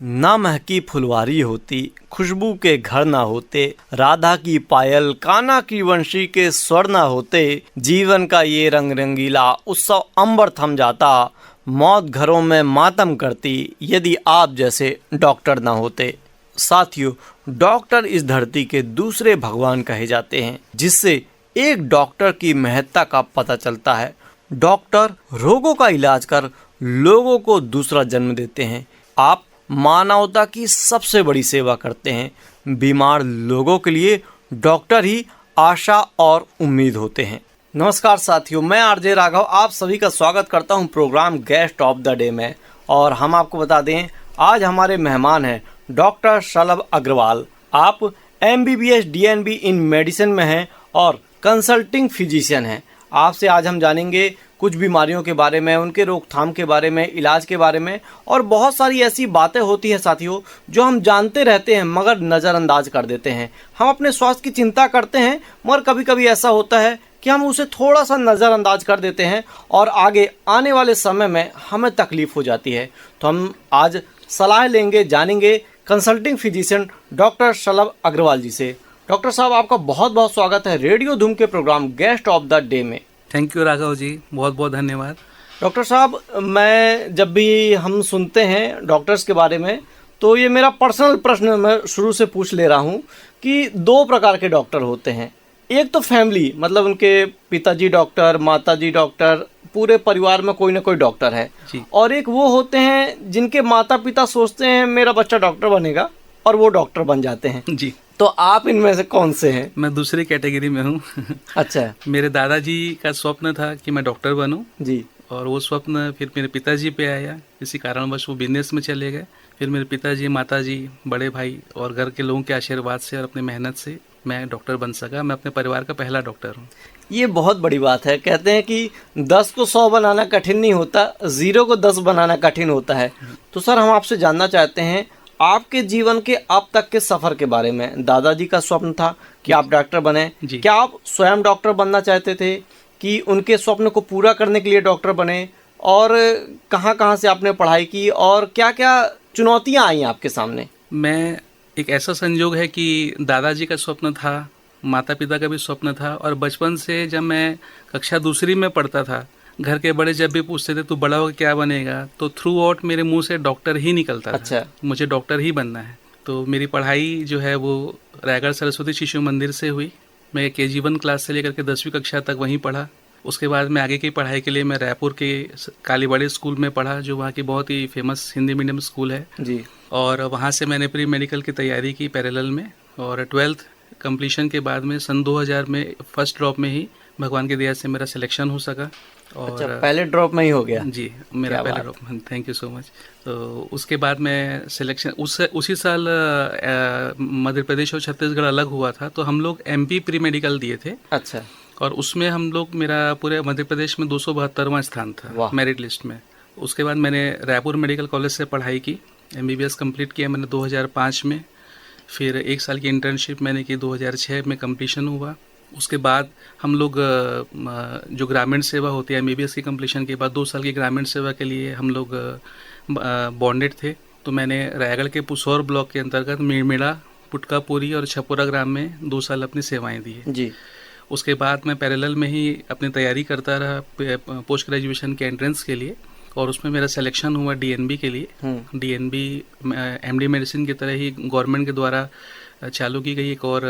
ना महकी फुलवारी होती, खुशबू के घर ना होते, राधा की पायल कान्हा की वंशी के स्वर ना होते, जीवन का ये रंग रंगीला उत्सव अंबर थम जाता, मौत घरों में मातम करती यदि आप जैसे डॉक्टर ना होते। साथियों, डॉक्टर इस धरती के दूसरे भगवान कहे जाते हैं, जिससे एक डॉक्टर की महत्ता का पता चलता है। डॉक्टर रोगों का इलाज कर लोगों को दूसरा जन्म देते हैं। आप मानवता की सबसे बड़ी सेवा करते हैं। बीमार लोगों के लिए डॉक्टर ही आशा और उम्मीद होते हैं। नमस्कार साथियों, मैं आरजे राघव आप सभी का स्वागत करता हूं programme guest of the day में। और हम आपको बता दें, आज हमारे मेहमान हैं डॉक्टर शलभ अग्रवाल। आप MBBS DNB इन मेडिसिन में हैं और कंसल्टिंग फिजिशियन हैं। आपसे आज हम जानेंगे कुछ बीमारियों के बारे में, उनके रोकथाम के बारे में, इलाज के बारे में, और बहुत सारी ऐसी बातें होती हैं साथियों जो हम जानते रहते हैं मगर नज़रअंदाज कर देते हैं। हम अपने स्वास्थ्य की चिंता करते हैं मगर कभी कभी ऐसा होता है कि हम उसे थोड़ा सा नज़रअंदाज कर देते हैं और आगे आने वाले समय में हमें तकलीफ हो जाती है। तो हम आज सलाह लेंगे, जानेंगे कंसल्टिंग फिजिशियन डॉक्टर शलभ अग्रवाल जी से। डॉक्टर साहब, आपका बहुत बहुत स्वागत है रेडियो धूम के programme guest of the day में। थैंक यू राघव जी, बहुत बहुत धन्यवाद। डॉक्टर साहब, मैं जब भी हम सुनते हैं डॉक्टर्स के बारे में तो ये मेरा पर्सनल प्रश्न मैं शुरू से पूछ ले रहा हूँ कि दो प्रकार के डॉक्टर होते हैं। एक तो फैमिली, मतलब उनके पिताजी डॉक्टर, माताजी डॉक्टर, पूरे परिवार में कोई ना कोई डॉक्टर है जी। और एक वो होते हैं जिनके माता पिता सोचते हैं मेरा बच्चा डॉक्टर बनेगा और वो डॉक्टर बन जाते हैं जी। तो आप इनमें से कौन से हैं? मैं दूसरी कैटेगरी में हूँ। अच्छा। मेरे दादाजी का स्वप्न था कि मैं डॉक्टर बनूं जी। और वो स्वप्न फिर मेरे पिताजी पे आया, किसी कारणवश वो बिजनेस में चले गए। फिर मेरे पिताजी, माताजी, बड़े भाई और घर के लोगों के आशीर्वाद से और अपनी मेहनत से मैं डॉक्टर बन सका। मैं अपने परिवार का पहला डॉक्टर हूँ। ये बहुत बड़ी बात है। कहते हैं कि 10 को 100 बनाना कठिन नहीं होता, 0 को 10 बनाना कठिन होता है। तो सर, हम आपसे जानना चाहते हैं आपके जीवन के अब तक के सफर के बारे में। दादाजी का स्वप्न था कि आप डॉक्टर बने, क्या आप स्वयं डॉक्टर बनना चाहते थे कि उनके स्वप्न को पूरा करने के लिए डॉक्टर बने? और कहाँ कहाँ से आपने पढ़ाई की और क्या क्या चुनौतियाँ आई आपके सामने? मैं एक ऐसा संयोग है कि दादाजी का स्वप्न था, माता पिता का भी स्वप्न था, और बचपन से जब मैं कक्षा दूसरी में पढ़ता था, घर के बड़े जब भी पूछते थे तू बड़ा होकर क्या बनेगा, तो थ्रू आउट मेरे मुंह से डॉक्टर ही निकलता था। अच्छा। मुझे डॉक्टर ही बनना है। तो मेरी पढ़ाई जो है वो रायगढ़ सरस्वती शिशु मंदिर से हुई। मैं KG1 क्लास से लेकर के 10वीं कक्षा तक वहीं पढ़ा। उसके बाद मैं आगे की पढ़ाई के लिए मैं रायपुर के कालीबाड़ी स्कूल में पढ़ा, जो वहाँ की बहुत ही फेमस हिंदी मीडियम स्कूल है जी। और वहाँ से मैंने प्री मेडिकल की तैयारी की पैरेलल में, और 12th कंप्लीशन के बाद में सन 2000 में फर्स्ट ड्रॉप में ही भगवान की दया से मेरा सिलेक्शन हो सका। और अच्छा, पहले ड्रॉप में ही हो गया? जी, मेरा पहले drop. Thank you so much. तो उसके बाद मैं सिलेक्शन उसी साल मध्य प्रदेश और छत्तीसगढ़ अलग हुआ था, तो हम लोग MP प्री मेडिकल दिए थे। अच्छा। और उसमें हम लोग, मेरा पूरे मध्य प्रदेश में 272वां स्थान था मेरिट लिस्ट में। उसके बाद मैंने रायपुर मेडिकल कॉलेज से पढ़ाई की, MBBS कंप्लीट किया मैंने 2005 में। फिर 1 साल की इंटर्नशिप मैंने की, 2006 में कंप्लीशन हुआ। उसके बाद हम लोग जो ग्रामीण सेवा होती है MBBS की कंप्लीशन के बाद 2 साल की ग्रामीण सेवा के लिए हम लोग बॉन्डेड थे। तो मैंने रायगढ़ के पुसौर ब्लॉक के अंतर्गत मिड़मिड़ा, पुटकापुरी और छपुरा ग्राम में 2 साल अपनी सेवाएं दी जी। उसके बाद मैं पैरेलल में ही अपनी तैयारी करता रहा पोस्ट ग्रेजुएशन के एंट्रेंस के लिए, और उसमें मेरा सिलेक्शन हुआ DNB के लिए। DNB MD मेडिसिन की तरह ही गवर्नमेंट के द्वारा चालू की गई एक और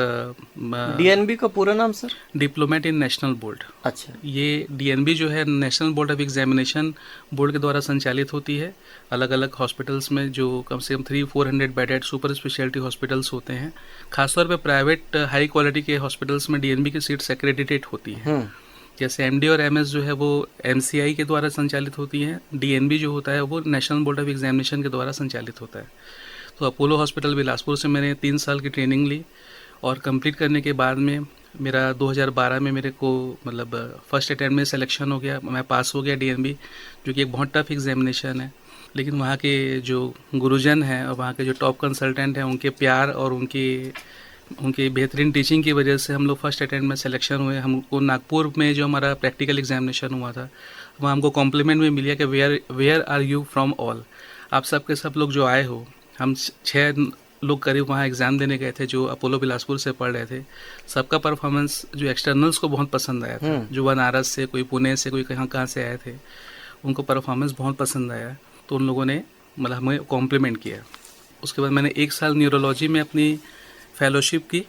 DNB का पूरा नाम सर? डिप्लोमेट इन नेशनल बोर्ड। अच्छा। ये DNB जो है national board of examination board के द्वारा संचालित होती है। अलग अलग हॉस्पिटल्स में जो कम से कम 300-400 बेडेड सुपर स्पेशलिटी हॉस्पिटल्स होते हैं, खासतौर पे प्राइवेट हाई क्वालिटी के हॉस्पिटल्स में DNB की सीट्स एक्रेडिटेड होती हैं। जैसे MD और MS जो है वो MCI के द्वारा संचालित होती हैं, DNB जो होता है वो नेशनल बोर्ड ऑफ एग्जामिनेशन के द्वारा संचालित होता है। तो अपोलो हॉस्पिटल बिलासपुर से मैंने 3 साल की ट्रेनिंग ली, और कंप्लीट करने के बाद में मेरा 2012 में मेरे को मतलब फर्स्ट अटेम्प्ट में सिलेक्शन हो गया, मैं पास हो गया DNB, जो कि एक बहुत टफ एग्जामिनेशन है। लेकिन वहाँ के जो गुरुजन हैं और वहाँ के जो टॉप कंसल्टेंट हैं, उनके प्यार और उनकी बेहतरीन टीचिंग की वजह से हम लोग फर्स्ट अटेम्प्ट में सिलेक्शन हुए। हमको नागपुर में जो हमारा प्रैक्टिकल एग्जामिनेशन हुआ था, वहाँ हमको कॉम्प्लीमेंट में मिला कि where are you from all, आप सब के सब लोग जो आए हो हम 6 लोग करीब वहाँ एग्ज़ाम देने गए थे जो अपोलो बिलासपुर से पढ़ रहे थे। सबका परफॉर्मेंस जो एक्सटर्नल्स को बहुत पसंद आया था, जो बनारस से, कोई पुणे से, कोई कहाँ कहाँ से आए थे, उनको परफॉर्मेंस बहुत पसंद आया। तो उन लोगों ने मतलब हमें कॉम्प्लीमेंट किया। उसके बाद मैंने 1 साल न्यूरोलॉजी में अपनी फेलोशिप की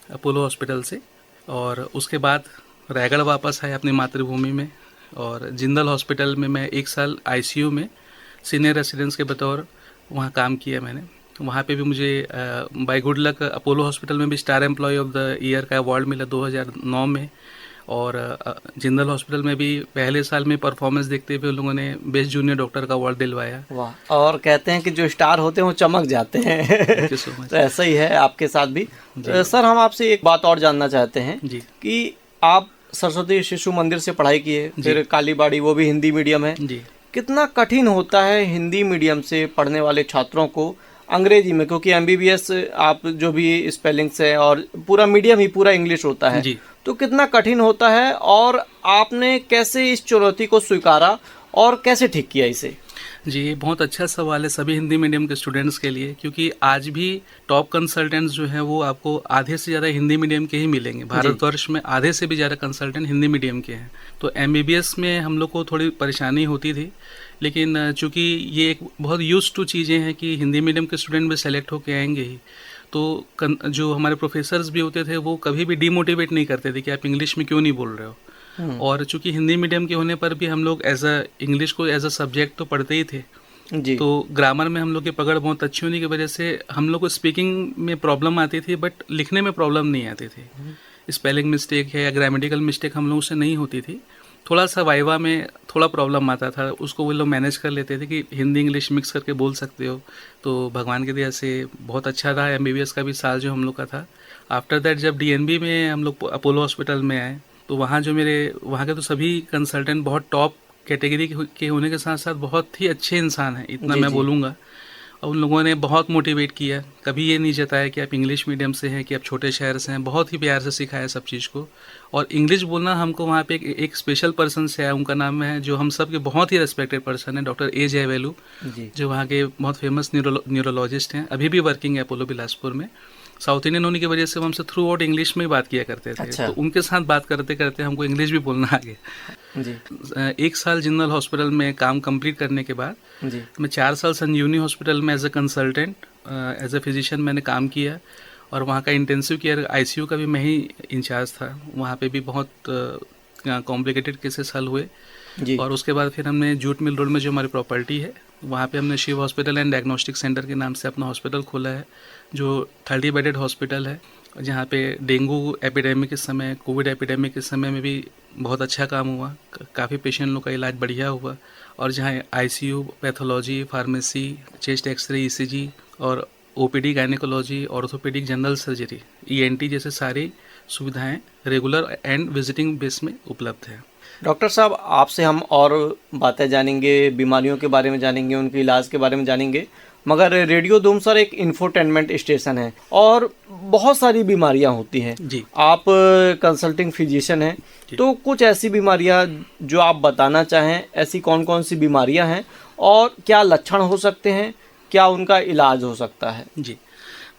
अपोलो हॉस्पिटल से, और उसके बाद रायगढ़ वापस आया अपनी मातृभूमि में, और जिंदल हॉस्पिटल में मैं 1 साल आईसीयू में सीनियर रेसिडेंस के बतौर वहाँ काम किया मैंने। वहाँ पे भी मुझे by good luck Apollo hospital में भी star employee of the year का अवार्ड मिला 2009 में, और जिंदल हॉस्पिटल में भी पहले साल में परफॉर्मेंस देखते हुए उन लोगों ने बेस्ट जूनियर डॉक्टर का अवार्ड दिलवाया। वाह, और कहते हैं कि जो स्टार होते हैं वो चमक जाते हैं। तो ऐसा ही है आपके साथ भी। सर, हम आपसे एक बात और जानना चाहते हैं जी कि आप सरस्वती शिशु मंदिर से पढ़ाई किए, फिर कालीबाड़ी, वो भी हिंदी मीडियम है जी। कितना कठिन होता है हिंदी मीडियम से पढ़ने वाले छात्रों को अंग्रेजी में, क्योंकि एमबीबीएस आप जो भी स्पेलिंग्स है और पूरा मीडियम ही पूरा इंग्लिश होता है जी। तो कितना कठिन होता है, और आपने कैसे इस चुनौती को स्वीकारा और कैसे ठीक किया इसे? जी, ये बहुत अच्छा सवाल है सभी हिंदी मीडियम के स्टूडेंट्स के लिए, क्योंकि आज भी टॉप कंसल्टेंट्स जो हैं वो आपको आधे से ज़्यादा हिंदी मीडियम के ही मिलेंगे। भारतवर्ष में आधे से भी ज़्यादा कंसल्टेंट हिंदी मीडियम के हैं। तो एमबीबीएस में हम लोग को थोड़ी परेशानी होती थी, लेकिन चूँकि ये एक बहुत यूज्ड टू चीज़ें हैं कि हिंदी मीडियम के स्टूडेंट भी सेलेक्ट होके आएंगे ही, तो जो हमारे प्रोफेसर्स भी होते थे वो कभी भी डीमोटिवेट नहीं करते थे कि आप इंग्लिश में क्यों नहीं बोल रहे हो। और चूंकि हिंदी मीडियम के होने पर भी हम लोग इंग्लिश को एज अ सब्जेक्ट तो पढ़ते ही थे जी। तो ग्रामर में हम लोग की पकड़ बहुत अच्छी होने की वजह से हम लोग को स्पीकिंग में प्रॉब्लम आती थी, बट लिखने में प्रॉब्लम नहीं आती थी। स्पेलिंग मिस्टेक है या ग्रामेटिकल मिस्टेक हम लोगों से नहीं होती थी। थोड़ा सा वाइवा में थोड़ा प्रॉब्लम आता था, उसको वो लोग मैनेज कर लेते थे कि हिंदी इंग्लिश मिक्स करके बोल सकते हो। तो भगवान की दया से बहुत अच्छा रहा एमबीबीएस का भी साल जो हम लोग का था। आफ्टर दैट जब डीएनबी में हम लोग अपोलो हॉस्पिटल में आए तो वहाँ के तो सभी कंसल्टेंट बहुत टॉप कैटेगरी के होने के साथ साथ बहुत ही अच्छे इंसान हैं, इतना मैं बोलूँगा। और उन लोगों ने बहुत मोटिवेट किया, कभी ये नहीं जताया कि आप इंग्लिश मीडियम से हैं कि आप छोटे शहर से हैं, बहुत ही प्यार से सिखाया सब चीज़ को। और इंग्लिश बोलना हमको वहाँ पे एक स्पेशल पर्सन से आया, उनका नाम है जो हम सब के बहुत ही रेस्पेक्टेड पर्सन है, डॉक्टर ए जयवेलू, जो वहाँ के बहुत फेमस न्यूरोलॉजिस्ट हैं, अभी भी वर्किंग है अपोलो बिलासपुर में। साउथ इंडियन होने की वजह से वो हमसे थ्रू आउट इंग्लिश में ही बात किया करते थे। अच्छा। तो उनके साथ बात करते करते हमको इंग्लिश भी बोलना आ गया जी। 1 साल जिंदल हॉस्पिटल में काम कंप्लीट करने के बाद जी। मैं 4 साल संजीवनी हॉस्पिटल में as a consultant as a physician मैंने काम किया, और वहाँ का इंटेंसिव केयर आईसीयू का भी मैं ही इंचार्ज था। वहाँ पे भी बहुत कॉम्प्लिकेटेड केसेस हल हुए जी। और उसके बाद फिर हमने जूट मिल रोड में जो हमारी प्रॉपर्टी है वहाँ पे हमने Shiv hospital and diagnostic centre के नाम से अपना हॉस्पिटल खोला है, जो 30 बेडेड हॉस्पिटल है, जहाँ पे डेंगू एपिडेमिक के समय, कोविड एपिडेमिक के समय में भी बहुत अच्छा काम हुआ, काफ़ी पेशेंट लोग का इलाज बढ़िया हुआ। और जहाँ ICU, pathology, pharmacy, chest x ray, ECG और OPD, gynaecology, orthopaedic, general surgery, ENT जैसे सारी सुविधाएं रेगुलर एंड विजिटिंग बेस में उपलब्ध है। डॉक्टर साहब, आपसे हम और बातें जानेंगे, बीमारियों के बारे में जानेंगे, उनके इलाज के बारे में जानेंगे, मगर रेडियो धूम सर एक इंफोटेनमेंट स्टेशन है और बहुत सारी बीमारियां होती हैं जी। आप कंसल्टिंग फिजिशियन हैं, तो कुछ ऐसी बीमारियां जो आप बताना चाहें, ऐसी कौन कौन सी बीमारियां हैं और क्या लक्षण हो सकते हैं, क्या उनका इलाज हो सकता है? जी,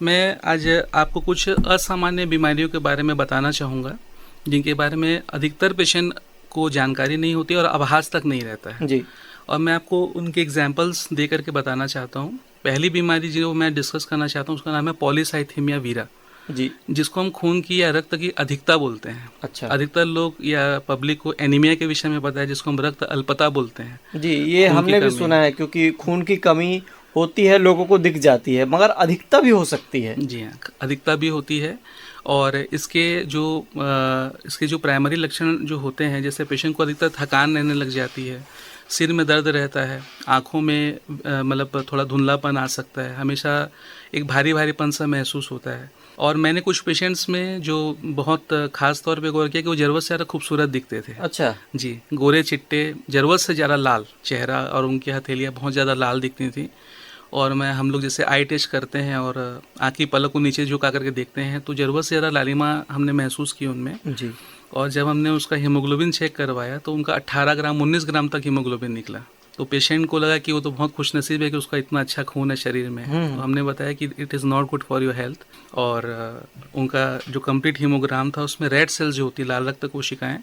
मैं आज आपको कुछ असामान्य बीमारियों के बारे में बताना चाहूँगा, जिनके बारे में अधिकतर पेशेंट को जानकारी नहीं होती और आभास तक नहीं रहता है जी। और मैं आपको उनके एग्जाम्पल्स दे करके बताना चाहता हूँ। पहली बीमारी जो मैं डिस्कस करना चाहता हूँ उसका नाम है पॉलीसाइथेमिया वीरा जी, जिसको हम खून की या रक्त की अधिकता बोलते हैं। अच्छा। अधिकतर लोग या पब्लिक को एनीमिया के विषय में पता है, जिसको हम रक्त अल्पता बोलते हैं जी। ये हमने भी सुना है, क्योंकि खून की कमी होती है, लोगों को दिख जाती है, मगर अधिकता भी हो सकती है। जी हाँ, अधिकता भी होती है। और इसके जो प्राइमरी लक्षण जो होते हैं, जैसे पेशेंट को अधिकतर थकान रहने लग जाती है, सिर में दर्द रहता है, आँखों में मतलब थोड़ा धुंधलापन आ सकता है, हमेशा एक भारी भारीपन सा महसूस होता है। और मैंने कुछ पेशेंट्स में जो बहुत खास तौर पे गौर किया कि वो जरूरत से ज़्यादा खूबसूरत दिखते थे। अच्छा जी, गोरे चिट्टे, जरूरत से ज़्यादा लाल चेहरा और उनकी हथेलियाँ बहुत ज़्यादा लाल दिखती थी। और हम लोग जैसे आई टेस्ट करते हैं और आँख की पलक को नीचे झुका करके देखते हैं तो ज़रूरत से ज़्यादा लालिमा हमने महसूस की उनमें जी। और जब हमने उसका हीमोग्लोबिन चेक करवाया तो उनका 18 ग्राम 19 ग्राम तक हीमोग्लोबिन निकला। तो पेशेंट को लगा कि वो तो बहुत खुशनसीब है कि उसका इतना अच्छा खून है शरीर में। तो हमने बताया कि it is not good for your health. और उनका जो कंप्लीट हीमोग्राम था उसमें रेड सेल्स जो होती है, लाल रक्त कोशिकाएं,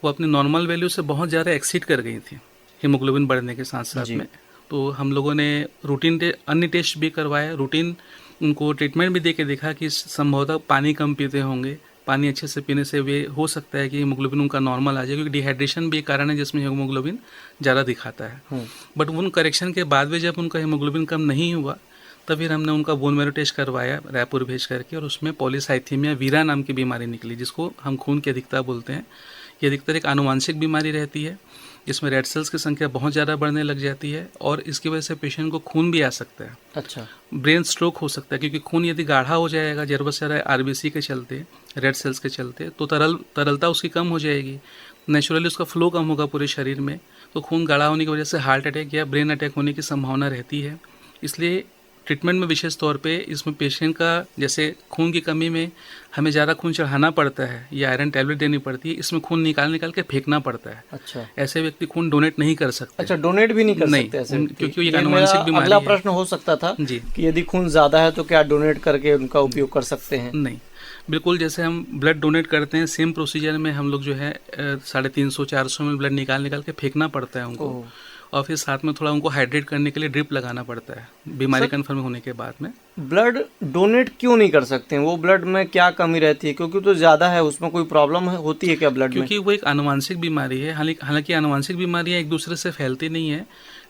वो अपनी नॉर्मल वैल्यू से बहुत ज़्यादा एक्सीड कर गई थी हीमोग्लोबिन बढ़ने के साथ साथ में। तो हम लोगों ने रूटीन अन्य टेस्ट भी करवाए, रूटीन उनको ट्रीटमेंट भी दे के देखा कि संभवतः पानी कम पीते होंगे, पानी अच्छे से पीने से वे हो सकता है कि हीमोग्लोबिन उनका नॉर्मल आ जाए, क्योंकि डिहाइड्रेशन भी एक कारण है जिसमें हीमोग्लोबिन ज़्यादा दिखाता है। बट उन करेक्शन के बाद भी जब उनका हीमोग्लोबिन कम नहीं हुआ तब फिर हमने उनका बोन मैरो टेस्ट करवाया रायपुर भेज करके, और उसमें पॉलीसाइथीमिया वीरा नाम की बीमारी निकली, जिसको हम खून की अधिकता बोलते हैं। ये अधिकतर एक आनुवांशिक बीमारी रहती है जिसमें रेड सेल्स की संख्या बहुत ज़्यादा बढ़ने लग जाती है, और इसकी वजह से पेशेंट को खून भी आ सकता है। अच्छा। ब्रेन स्ट्रोक हो सकता है, क्योंकि खून यदि गाढ़ा हो जाएगा जर्बसरा आरबीसी के चलते, रेड सेल्स के चलते, तो तरलता उसकी कम हो जाएगी, नेचुरली उसका फ्लो कम होगा पूरे शरीर में, तो खून गाढ़ा होने की वजह से हार्ट अटैक या ब्रेन अटैक होने की संभावना रहती है। इसलिए ट्रीटमेंट में विशेष तौर पे इसमें पेशेंट का, जैसे खून की कमी में हमें ज़्यादा खून चढ़ाना पड़ता है या आयरन टैबलेट देनी पड़ती है, इसमें खून निकाल के फेंकना पड़ता है। अच्छा। ऐसे व्यक्ति खून डोनेट नहीं कर सकते। अच्छा, डोनेट भी नहीं कर सकते ऐसे क्योंकि ये आनुवंशिक बीमारी अगला है। प्रश्न हो सकता था जी कि यदि खून ज़्यादा है तो क्या डोनेट करके उनका उपयोग कर सकते हैं? नहीं, बिल्कुल। जैसे हम ब्लड डोनेट करते हैं, सेम प्रोसीजर में हम लोग जो है 350-400 में ब्लड निकाल के फेंकना पड़ता है उनको, और फिर साथ में थोड़ा उनको हाइड्रेट करने के लिए ड्रिप लगाना पड़ता है बीमारी कन्फर्म होने के बाद में। ब्लड डोनेट क्यों नहीं कर सकते हैं? वो ब्लड में क्या कमी रहती है? क्योंकि तो ज़्यादा है, उसमें कोई प्रॉब्लम होती है क्या ब्लड में? क्योंकि वो एक आनुवांशिक बीमारी है। हालांकि आनुवांशिक बीमारियाँ एक दूसरे से फैलती नहीं है,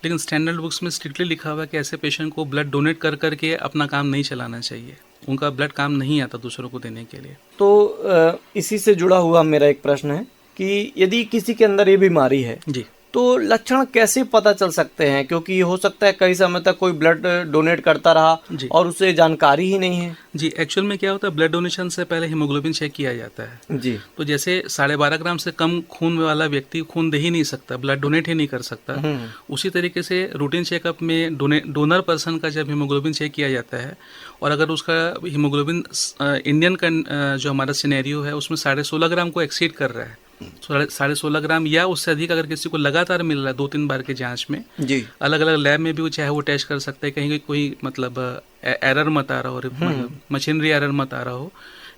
लेकिन स्टैंडर्ड बुक्स में स्ट्रिक्टली लिखा हुआ है कि ऐसे पेशेंट को ब्लड डोनेट कर करके अपना काम नहीं चलाना चाहिए, उनका ब्लड काम नहीं आता दूसरों को देने के लिए। तो इसी से जुड़ा हुआ मेरा एक प्रश्न है कि यदि किसी के अंदर ये बीमारी है जी, तो लक्षण कैसे पता चल सकते हैं? क्योंकि हो सकता है कई समय तक कोई ब्लड डोनेट करता रहा और उसे जानकारी ही नहीं है। जी, एक्चुअल में क्या होता है, ब्लड डोनेशन से पहले हीमोग्लोबिन चेक किया जाता है। जी। तो जैसे 12.5 ग्राम से कम खून वाला व्यक्ति खून दे ही नहीं सकता, ब्लड डोनेट ही नहीं कर सकता। उसी तरीके से रूटीन चेकअप में डोनर पर्सन का जब हीमोग्लोबिन चेक किया जाता है, और अगर उसका हीमोग्लोबिन इंडियन का जो हमारा सिनेरियो है उसमें 16.5 ग्राम को एक्सीड कर रहा है, 16.5 ग्राम या उससे अधिक अगर किसी को लगातार मिल रहा है 2-3 बार के जांच में, जी, अलग अलग लैब में भी वो चाहे वो टेस्ट कर सकते हैं, कहीं कोई मतलब एरर मत आ रहा हो, मतलब मशीनरी एरर मत आ रहा हो।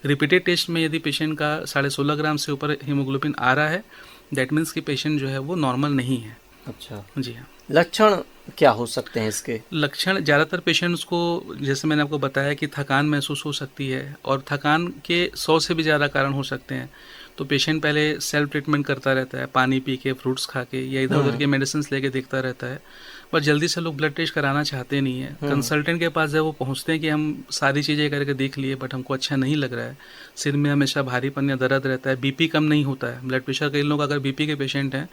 रिपीटेड टेस्ट में यदि पेशेंट का 16.5 ग्राम से ऊपर हीमोग्लोबिन आ रहा है, दैट मीन्स कि पेशेंट जो है वो नॉर्मल नहीं है। अच्छा। जी हाँ। लक्षण क्या हो सकते हैं इसके? लक्षण ज़्यादातर पेशेंट्स को, जैसे मैंने आपको बताया कि थकान महसूस हो सकती है, और थकान के 100 से भी ज़्यादा कारण हो सकते हैं। तो पेशेंट पहले सेल्फ ट्रीटमेंट करता रहता है, पानी पी के, फ्रूट्स खा के, या इधर उधर के मेडिसिन लेके देखता रहता है, पर जल्दी से लोग ब्लड टेस्ट कराना चाहते नहीं है। कंसल्टेंट के पास जब वो पहुंचते हैं कि हम सारी चीज़ें करके देख लिए बट हमको अच्छा नहीं लग रहा है, सिर में हमेशा भारीपन या दर्द रहता है, बीपी कम नहीं होता है, ब्लड प्रेशर, कई लोग अगर बीपी के पेशेंट हैं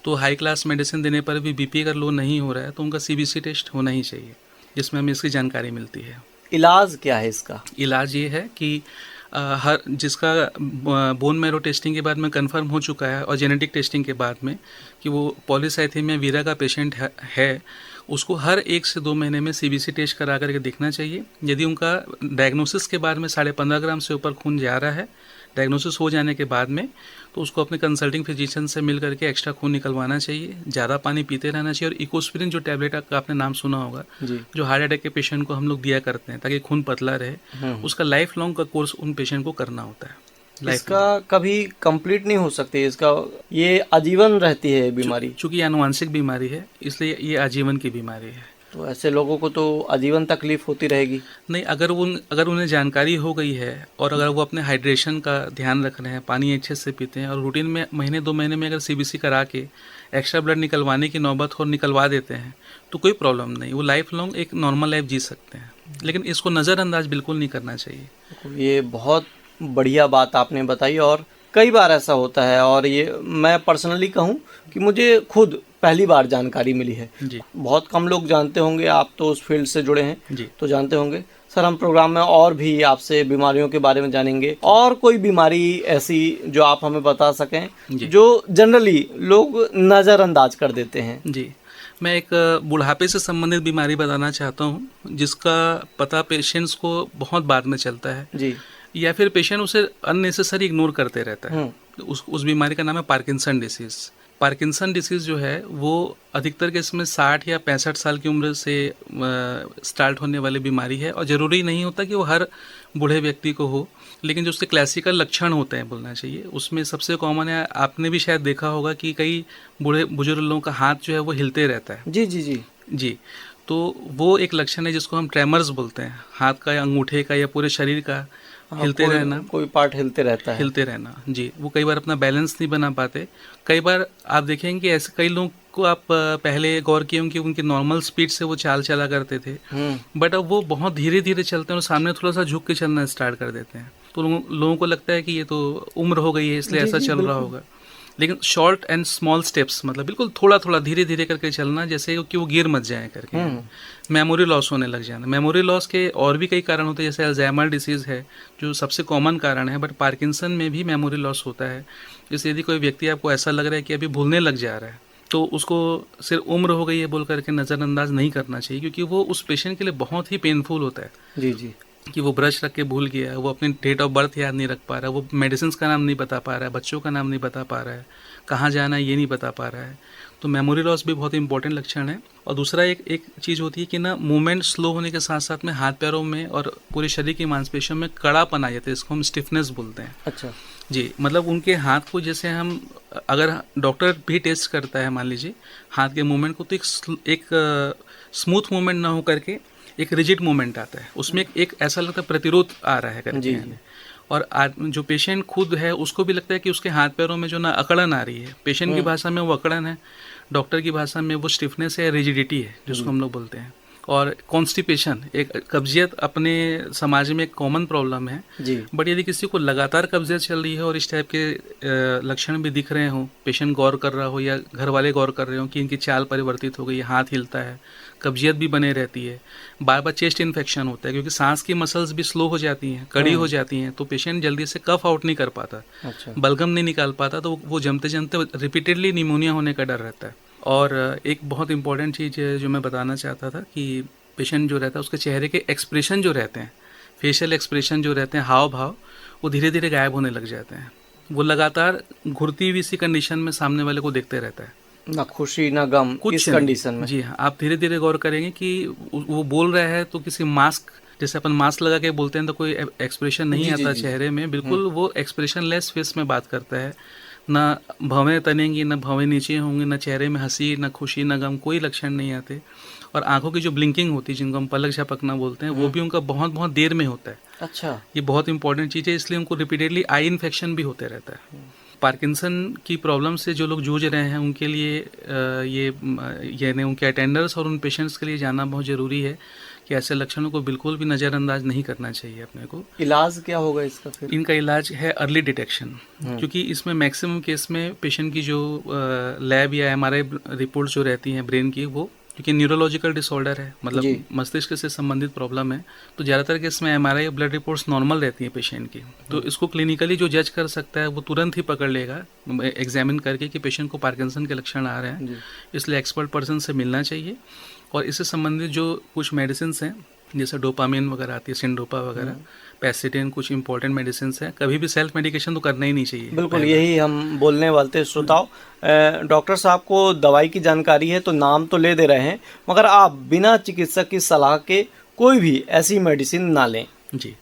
तो हाई क्लास मेडिसिन देने पर भी बीपी अगर लो नहीं हो रहा है तो उनका सीबीसी टेस्ट होना ही चाहिए, जिसमें हमें इसकी जानकारी मिलती है। इलाज क्या है इसका? इलाज ये है कि हर जिसका बोन मैरो टेस्टिंग के बाद में कंफर्म हो चुका है और जेनेटिक टेस्टिंग के बाद में कि वो पॉलीसाइथेमिया वीरा का पेशेंट है, उसको हर 1 से 2 महीने में सीबीसी टेस्ट करा करके देखना चाहिए। यदि उनका डायग्नोसिस के बाद में 15.5 ग्राम से ऊपर खून जा रहा है, डायग्नोसिस हो जाने के बाद में, तो उसको अपने कंसल्टिंग फिजिशियन से मिल करके एक्स्ट्रा खून निकलवाना चाहिए, ज़्यादा पानी पीते रहना चाहिए, और इकोस्पिरिन जो टैबलेट का आपने नाम सुना होगा, जो हार्ट अटैक के पेशेंट को हम लोग दिया करते हैं ताकि खून पतला रहे, उसका लाइफ लॉन्ग का कोर्स उन पेशेंट को करना होता है। इसका कभी कंप्लीट नहीं हो सकती, इसका ये आजीवन रहती है बीमारी? चूँकि ये आनुवांशिक बीमारी है इसलिए ये आजीवन की बीमारी है। तो ऐसे लोगों को तो आजीवन तकलीफ होती रहेगी? नहीं, अगर उन्हें जानकारी हो गई है और अगर वो अपने हाइड्रेशन का ध्यान रख रहे हैं, पानी अच्छे से पीते हैं, और रूटीन में महीने 2 महीने में अगर सीबीसी करा के एक्स्ट्रा ब्लड निकलवाने की नौबत हो, निकलवा देते हैं, तो कोई प्रॉब्लम नहीं, वो लाइफ लॉन्ग एक नॉर्मल लाइफ जी सकते हैं। लेकिन इसको नज़रअंदाज बिल्कुल नहीं करना चाहिए। ये बहुत बढ़िया बात आपने बताई, और कई बार ऐसा होता है, और ये मैं पर्सनली कहूँ कि मुझे खुद पहली बार जानकारी मिली है। जी। बहुत कम लोग जानते होंगे, आप तो उस फील्ड से जुड़े हैं जी। तो जानते होंगे। सर, हम प्रोग्राम में और भी आपसे बीमारियों के बारे में जानेंगे, और कोई बीमारी ऐसी जो आप हमें बता सकें जो जनरली लोग नज़रअंदाज कर देते हैं? जी, मैं एक बुढ़ापे से संबंधित बीमारी बताना चाहता हूँ, जिसका पता पेशेंट्स को बहुत बाद में चलता है जी, या फिर पेशेंट उसे अननेसेसरी इग्नोर करते रहता है। उस बीमारी का नाम है पार्किंसन डिसीज। पार्किंसन डिसीज़ जो है वो अधिकतर केस में 60 या 65 साल की उम्र से स्टार्ट होने वाली बीमारी है, और ज़रूरी नहीं होता कि वो हर बूढ़े व्यक्ति को हो, लेकिन जो उसके क्लासिकल लक्षण होते हैं बोलना चाहिए, उसमें सबसे कॉमन है, आपने भी शायद देखा होगा कि कई बूढ़े बुजुर्ग लोगों का हाथ जो है वो हिलते रहता है। जी जी जी जी, तो वो एक लक्षण है जिसको हम ट्रेमर्स बोलते हैं, हाथ का या अंगूठे का या पूरे शरीर का हाँ, हिलते रहना, कोई पार्ट हिलते रहता है। हिलते रहना। जी, वो कई बार अपना बैलेंस नहीं बना पाते। कई बार आप देखेंगे कि ऐसे कई लोग को आप पहले गौर किए होंगे कि उनकी नॉर्मल स्पीड से वो चाल चला करते थे, बट अब वो बहुत धीरे धीरे चलते हैं और सामने थोड़ा सा झुक के चलना स्टार्ट कर देते हैं। तो लोगों को लगता है कि ये तो उम्र हो गई है इसलिए जी, ऐसा जी, चल रहा होगा, लेकिन शॉर्ट एंड स्मॉल स्टेप्स, मतलब बिल्कुल थोड़ा थोड़ा धीरे धीरे करके चलना, जैसे कि वो गिर मत जाए करके। मेमोरी लॉस होने लग जाना, मेमोरी लॉस के और भी कई कारण होते हैं, जैसे अल्जाइमर डिसीज़ है जो सबसे कॉमन कारण है, बट पार्किंसन में भी मेमोरी लॉस होता है। जैसे यदि कोई व्यक्ति आपको ऐसा लग रहा है कि अभी भूलने लग जा रहा है, तो उसको सिर्फ उम्र हो गई है बोल करके नज़रअंदाज नहीं करना चाहिए, क्योंकि वो उस पेशेंट के लिए बहुत ही पेनफुल होता है। जी जी कि वो ब्रश रख के भूल गया, वो अपनी डेट ऑफ बर्थ याद नहीं रख पा रहा है, वो मेडिसिन का नाम नहीं बता पा रहा है, बच्चों का नाम नहीं बता पा रहा है, कहाँ जाना है ये नहीं बता पा रहा है। तो मेमोरी लॉस भी बहुत इंपॉर्टेंट लक्षण है। और दूसरा एक चीज़ होती है कि ना, मूवमेंट स्लो होने के साथ साथ में हाथ पैरों में और पूरे शरीर की मांसपेशियों में कड़ापन आ जाता है, इसको हम स्टिफनेस बोलते हैं। अच्छा जी, मतलब उनके हाथ को, जैसे हम, अगर डॉक्टर भी टेस्ट करता है मान लीजिए हाथ के मूवमेंट को, तो एक स्मूथ मूवमेंट ना हो करके एक रिजिड मूवमेंट आता है, उसमें एक ऐसा लगता है प्रतिरोध आ रहा है करके। और जो पेशेंट खुद है उसको भी लगता है कि उसके हाथ पैरों में जो ना अकड़न आ रही है, पेशेंट की भाषा में वो अकड़न है, डॉक्टर की भाषा में वो स्टिफनेस है, रिजिडिटी है जिसको हम लोग बोलते हैं। और कॉन्स्टिपेशन, एक कब्जियत अपने समाज में एक कॉमन प्रॉब्लम है जी। बट यदि किसी को लगातार कब्जियत चल रही है और इस टाइप के लक्षण भी दिख रहे हों, पेशेंट गौर कर रहा हो या घर वाले गौर कर रहे हो कि इनकी चाल परिवर्तित हो गई, हाथ हिलता है, कब्जियत भी बने रहती है, बार बार चेस्ट इन्फेक्शन होता है क्योंकि सांस की मसल्स भी स्लो हो जाती हैं, कड़ी हो जाती हैं, तो पेशेंट जल्दी से कफ आउट नहीं कर पाता, अच्छा। बलगम नहीं निकाल पाता, तो वो जमते जमते रिपीटेडली निमोनिया होने का डर रहता है। और एक बहुत इंपॉर्टेंट चीज़ जो मैं बताना चाहता था कि पेशेंट जो रहता है उसके चेहरे के एक्सप्रेशन जो रहते हैं, फेशियल एक्सप्रेशन जो रहते हैं, हाव भाव, वो धीरे धीरे गायब होने लग जाते हैं। वो लगातार घुरती हुई सी कंडीशन में सामने वाले को देखते रहता है, ना खुशी ना गम इस कंडीशन में। जी हाँ, आप धीरे धीरे गौर करेंगे कि वो बोल रहा है तो किसी मास्क, जैसे अपन मास्क लगा के बोलते हैं तो कोई एक्सप्रेशन नहीं आता चेहरे में, बिल्कुल वो एक्सप्रेशन लेस फेस में बात करता है, ना भवें तनेंगी, ना भवें नीचे होंगी, ना चेहरे में हंसी, ना खुशी, ना गम, कोई लक्षण नहीं आते। और आंखों की जो ब्लिंकिंग होती है जिनको हम पलक झपकना बोलते हैं, वो भी उनका बहुत बहुत देर में होता है। अच्छा, ये बहुत इंपॉर्टेंट चीज़ है, इसलिए उनको रिपीटेडली आई इन्फेक्शन भी होते रहता है। पार्किंसन की प्रॉब्लम से जो लोग जूझ रहे हैं उनके लिए यानी उनके अटेंडर्स और उन पेशेंट्स के लिए जानना बहुत ज़रूरी है कि ऐसे लक्षणों को बिल्कुल भी नज़रअंदाज नहीं करना चाहिए अपने को। इलाज क्या होगा इसका फिर? इनका इलाज है अर्ली डिटेक्शन, क्योंकि इसमें मैक्सिमम केस में पेशेंट की जो लैब या एमआरआई रिपोर्ट्स जो रहती हैं ब्रेन की, वो क्योंकि न्यूरोलॉजिकल डिसऑर्डर है, मतलब मस्तिष्क से संबंधित प्रॉब्लम है, तो ज़्यादातर केस में एमआरआई और ब्लड रिपोर्ट्स नॉर्मल रहती हैं पेशेंट की। तो इसको क्लिनिकली जो जज कर सकता है वो तुरंत ही पकड़ लेगा एग्जामिन करके कि पेशेंट को पार्किंसन के लक्षण आ रहे हैं, इसलिए एक्सपर्ट पर्सन से मिलना चाहिए। और इससे संबंधित जो कुछ मेडिसिन हैं जैसे डोपामिन वगैरह आती है, सिंडोपा वगैरह, पैसिटिन, कुछ इंपॉर्टेंट मेडिसिन है, कभी भी सेल्फ मेडिकेशन तो करना ही नहीं चाहिए। बिल्कुल, यही हम बोलने वाले थे श्रोताओं। डॉक्टर साहब को दवाई की जानकारी है तो नाम तो ले दे रहे हैं, मगर आप बिना चिकित्सक की सलाह के कोई भी ऐसी मेडिसिन ना लें। जी,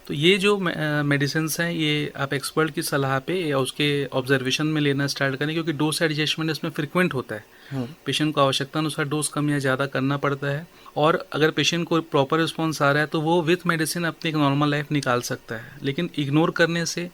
तो ये जो मेडिसिन हैं ये आप एक्सपर्ट की सलाह पे या उसके ऑब्जर्वेशन में लेना स्टार्ट करें, क्योंकि डोज एडजस्टमेंट इसमें फ्रिक्वेंट होता है, पेशेंट को आवश्यकता अनुसार डोज कम या ज़्यादा करना पड़ता है। और अगर पेशेंट को प्रॉपर रिस्पॉन्स आ रहा है तो वो विथ मेडिसिन अपनी एक नॉर्मल लाइफ निकाल सकता है, लेकिन इग्नोर करने से